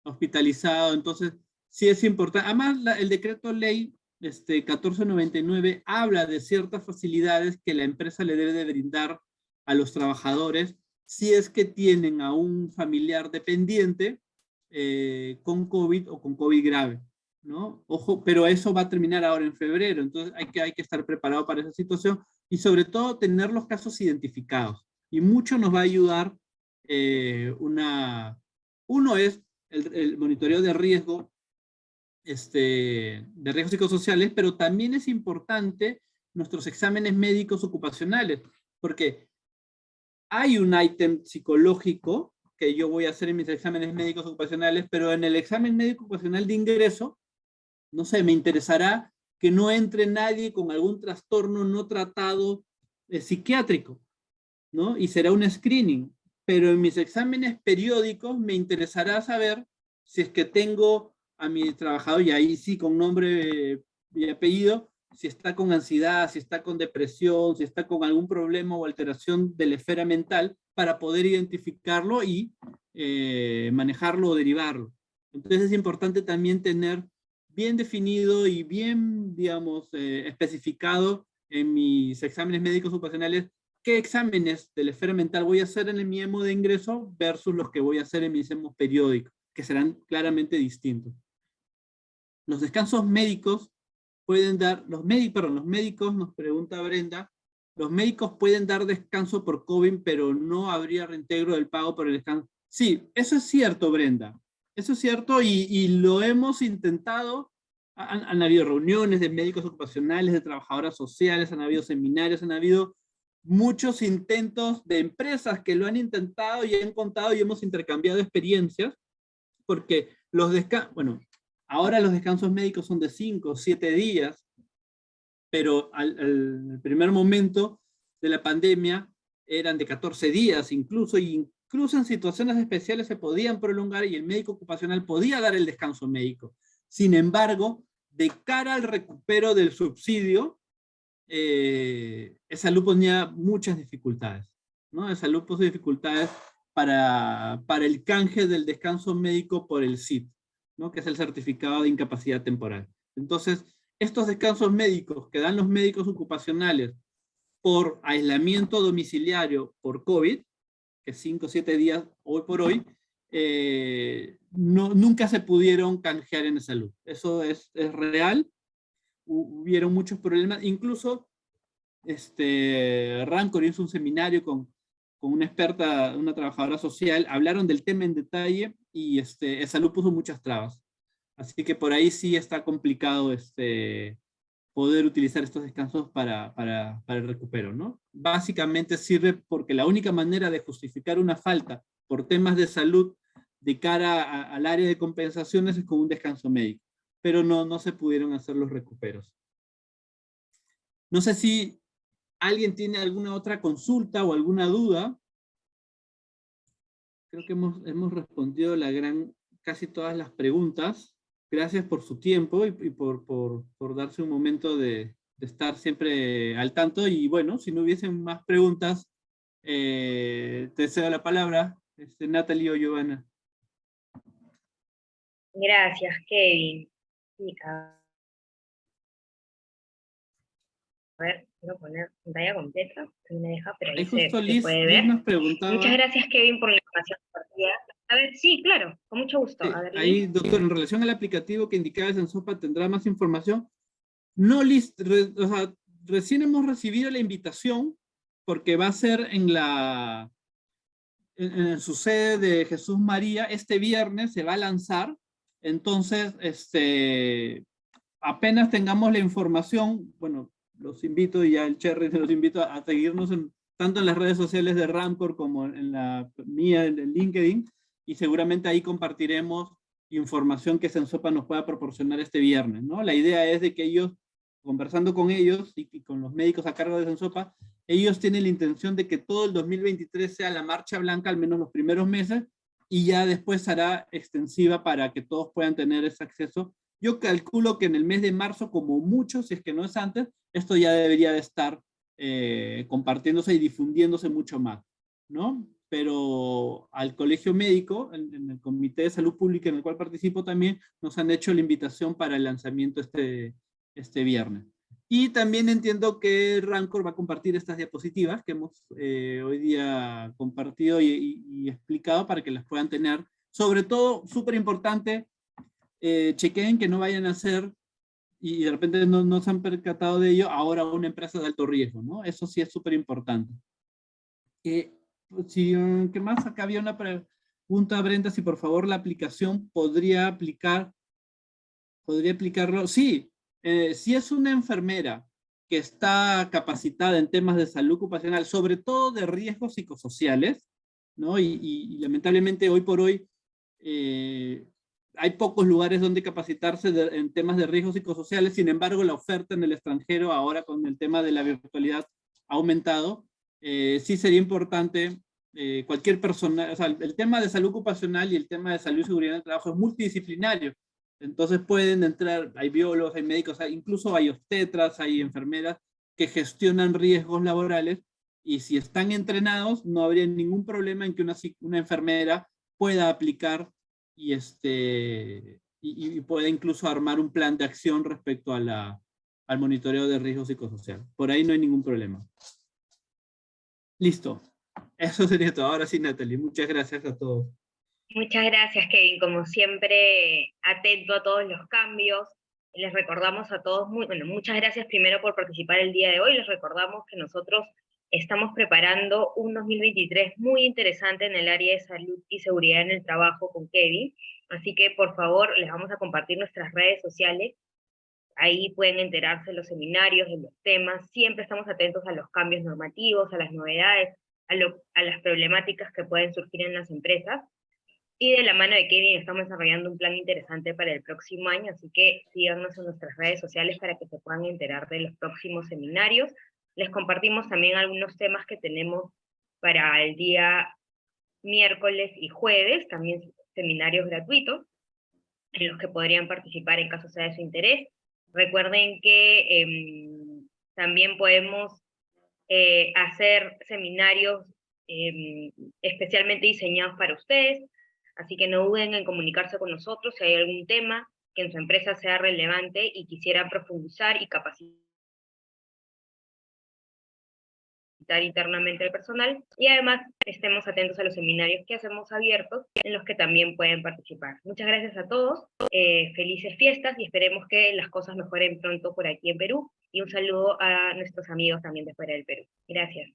hospitalizado. Entonces, sí es importante. Además, el decreto ley 1499 habla de ciertas facilidades que la empresa le debe de brindar a los trabajadores si es que tienen a un familiar dependiente con COVID o con COVID grave, ¿no? Ojo, pero eso va a terminar ahora en febrero, entonces hay que estar preparado para esa situación y sobre todo tener los casos identificados. Y mucho nos va a ayudar uno es el monitoreo de riesgo, de riesgos psicosociales, pero también es importante nuestros exámenes médicos ocupacionales, porque hay un ítem psicológico que yo voy a hacer en mis exámenes médicos ocupacionales, pero en el examen médico ocupacional de ingreso, no sé, me interesará que no entre nadie con algún trastorno no tratado psiquiátrico, ¿no? Y será un screening. Pero en mis exámenes periódicos me interesará saber si es que tengo a mi trabajador, y ahí sí con nombre y apellido, si está con ansiedad, si está con depresión, si está con algún problema o alteración de la esfera mental, para poder identificarlo y manejarlo o derivarlo. Entonces es importante también tener bien definido y bien, digamos, especificado en mis exámenes médicos ocupacionales qué exámenes de la esfera mental voy a hacer en mi emo de ingreso versus los que voy a hacer en mis emos periódicos, que serán claramente distintos. Los descansos médicos pueden dar, los médicos, nos pregunta Brenda, los médicos pueden dar descanso por COVID, pero no habría reintegro del pago por el descanso. Sí, eso es cierto, Brenda. Eso es cierto y lo hemos intentado. Han habido reuniones de médicos ocupacionales, de trabajadoras sociales, han habido seminarios, han habido muchos intentos de empresas que lo han intentado y han contado y hemos intercambiado experiencias, porque bueno, ahora los descansos médicos son de 5 o 7 días, pero al primer momento de la pandemia eran de 14 días incluso, y incluso en situaciones especiales se podían prolongar y el médico ocupacional podía dar el descanso médico. Sin embargo, de cara al recupero del subsidio, salud ponía muchas dificultades, ¿no? Salud puso dificultades para el canje del descanso médico por el CIT, ¿no? Que es el certificado de incapacidad temporal. Entonces, estos descansos médicos que dan los médicos ocupacionales por aislamiento domiciliario por COVID, que 5 o 7 días hoy por hoy, nunca se pudieron canjear en salud. Eso es real. Hubieron muchos problemas, incluso Rancor hizo un seminario con una experta, una trabajadora social, hablaron del tema en detalle y Salud puso muchas trabas. Así que por ahí sí está complicado poder utilizar estos descansos para el recupero, ¿no? Básicamente sirve porque la única manera de justificar una falta por temas de salud de cara al área de compensaciones es con un descanso médico, pero no se pudieron hacer los recuperos. No sé si alguien tiene alguna otra consulta o alguna duda. Creo que hemos respondido casi todas las preguntas. Gracias por su tiempo y por darse un momento de estar siempre al tanto. Y bueno, si no hubiesen más preguntas, te cedo la palabra, Natalie o Giovanna. Gracias, Kevin. Sí, a ver, quiero poner pantalla completa, no me deja, pero ahí justo se puede ver. Liz nos preguntaba. Muchas gracias, Kevin, por la información compartida. A ver, sí, claro, con mucho gusto. A ver, ahí, doctor, en relación al aplicativo que indicaba Sensopa, ¿tendrá más información? No, Liz, o sea, recién hemos recibido la invitación porque va a ser en su sede de Jesús María. Este viernes se va a lanzar. Entonces, apenas tengamos la información, bueno, los invito, y ya el Cherry los invito a seguirnos tanto en las redes sociales de Rancor como en la mía, en LinkedIn, y seguramente ahí compartiremos información que Sensopa nos pueda proporcionar este viernes, ¿no? La idea es de que ellos, conversando con ellos y con los médicos a cargo de Sensopa, ellos tienen la intención de que todo el 2023 sea la marcha blanca, al menos los primeros meses, y ya después será extensiva para que todos puedan tener ese acceso. Yo calculo que en el mes de marzo, como mucho, si es que no es antes, esto ya debería de estar compartiéndose y difundiéndose mucho más, ¿no? Pero al colegio médico, en el Comité de Salud Pública en el cual participo también, nos han hecho la invitación para el lanzamiento este viernes. Y también entiendo que Rancor va a compartir estas diapositivas que hemos hoy día compartido y explicado para que las puedan tener. Sobre todo, súper importante, chequeen que no vayan a hacer, y de repente no se han percatado de ello, ahora una empresa de alto riesgo, ¿no? Eso sí es súper importante. ¿Qué más? Acá había una pregunta, Brenda, si por favor la aplicación podría aplicarlo. Sí, si es una enfermera que está capacitada en temas de salud ocupacional, sobre todo de riesgos psicosociales, ¿no? Y lamentablemente hoy por hoy hay pocos lugares donde capacitarse en temas de riesgos psicosociales. Sin embargo, la oferta en el extranjero ahora con el tema de la virtualidad ha aumentado. Sí sería importante cualquier persona, o sea, el tema de salud ocupacional y el tema de salud y seguridad en el trabajo es multidisciplinario. Entonces pueden entrar, hay biólogos, hay médicos, incluso hay obstetras, hay enfermeras que gestionan riesgos laborales, y si están entrenados no habría ningún problema en que una enfermera pueda aplicar y pueda incluso armar un plan de acción respecto al monitoreo de riesgo psicosocial. Por ahí no hay ningún problema. Listo. Eso sería todo. Ahora sí, Natalie, muchas gracias a todos. Muchas gracias, Kevin. Como siempre, atento a todos los cambios. Les recordamos a todos, muchas gracias primero por participar el día de hoy. Les recordamos que nosotros estamos preparando un 2023 muy interesante en el área de salud y seguridad en el trabajo con Kevin. Así que, por favor, les vamos a compartir nuestras redes sociales. Ahí pueden enterarse de los seminarios, de los temas. Siempre estamos atentos a los cambios normativos, a las novedades, a las problemáticas que pueden surgir en las empresas. Y de la mano de Kevin estamos desarrollando un plan interesante para el próximo año, así que síganos en nuestras redes sociales para que se puedan enterar de los próximos seminarios. Les compartimos también algunos temas que tenemos para el día miércoles y jueves, también seminarios gratuitos, en los que podrían participar en caso sea de su interés. Recuerden que también podemos hacer seminarios especialmente diseñados para ustedes, así que no duden en comunicarse con nosotros si hay algún tema que en su empresa sea relevante y quisieran profundizar y capacitar internamente al personal, y además estemos atentos a los seminarios que hacemos abiertos en los que también pueden participar. Muchas gracias a todos, felices fiestas y esperemos que las cosas mejoren pronto por aquí en Perú, y un saludo a nuestros amigos también de fuera del Perú. Gracias.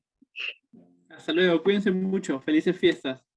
Hasta luego, cuídense mucho, felices fiestas.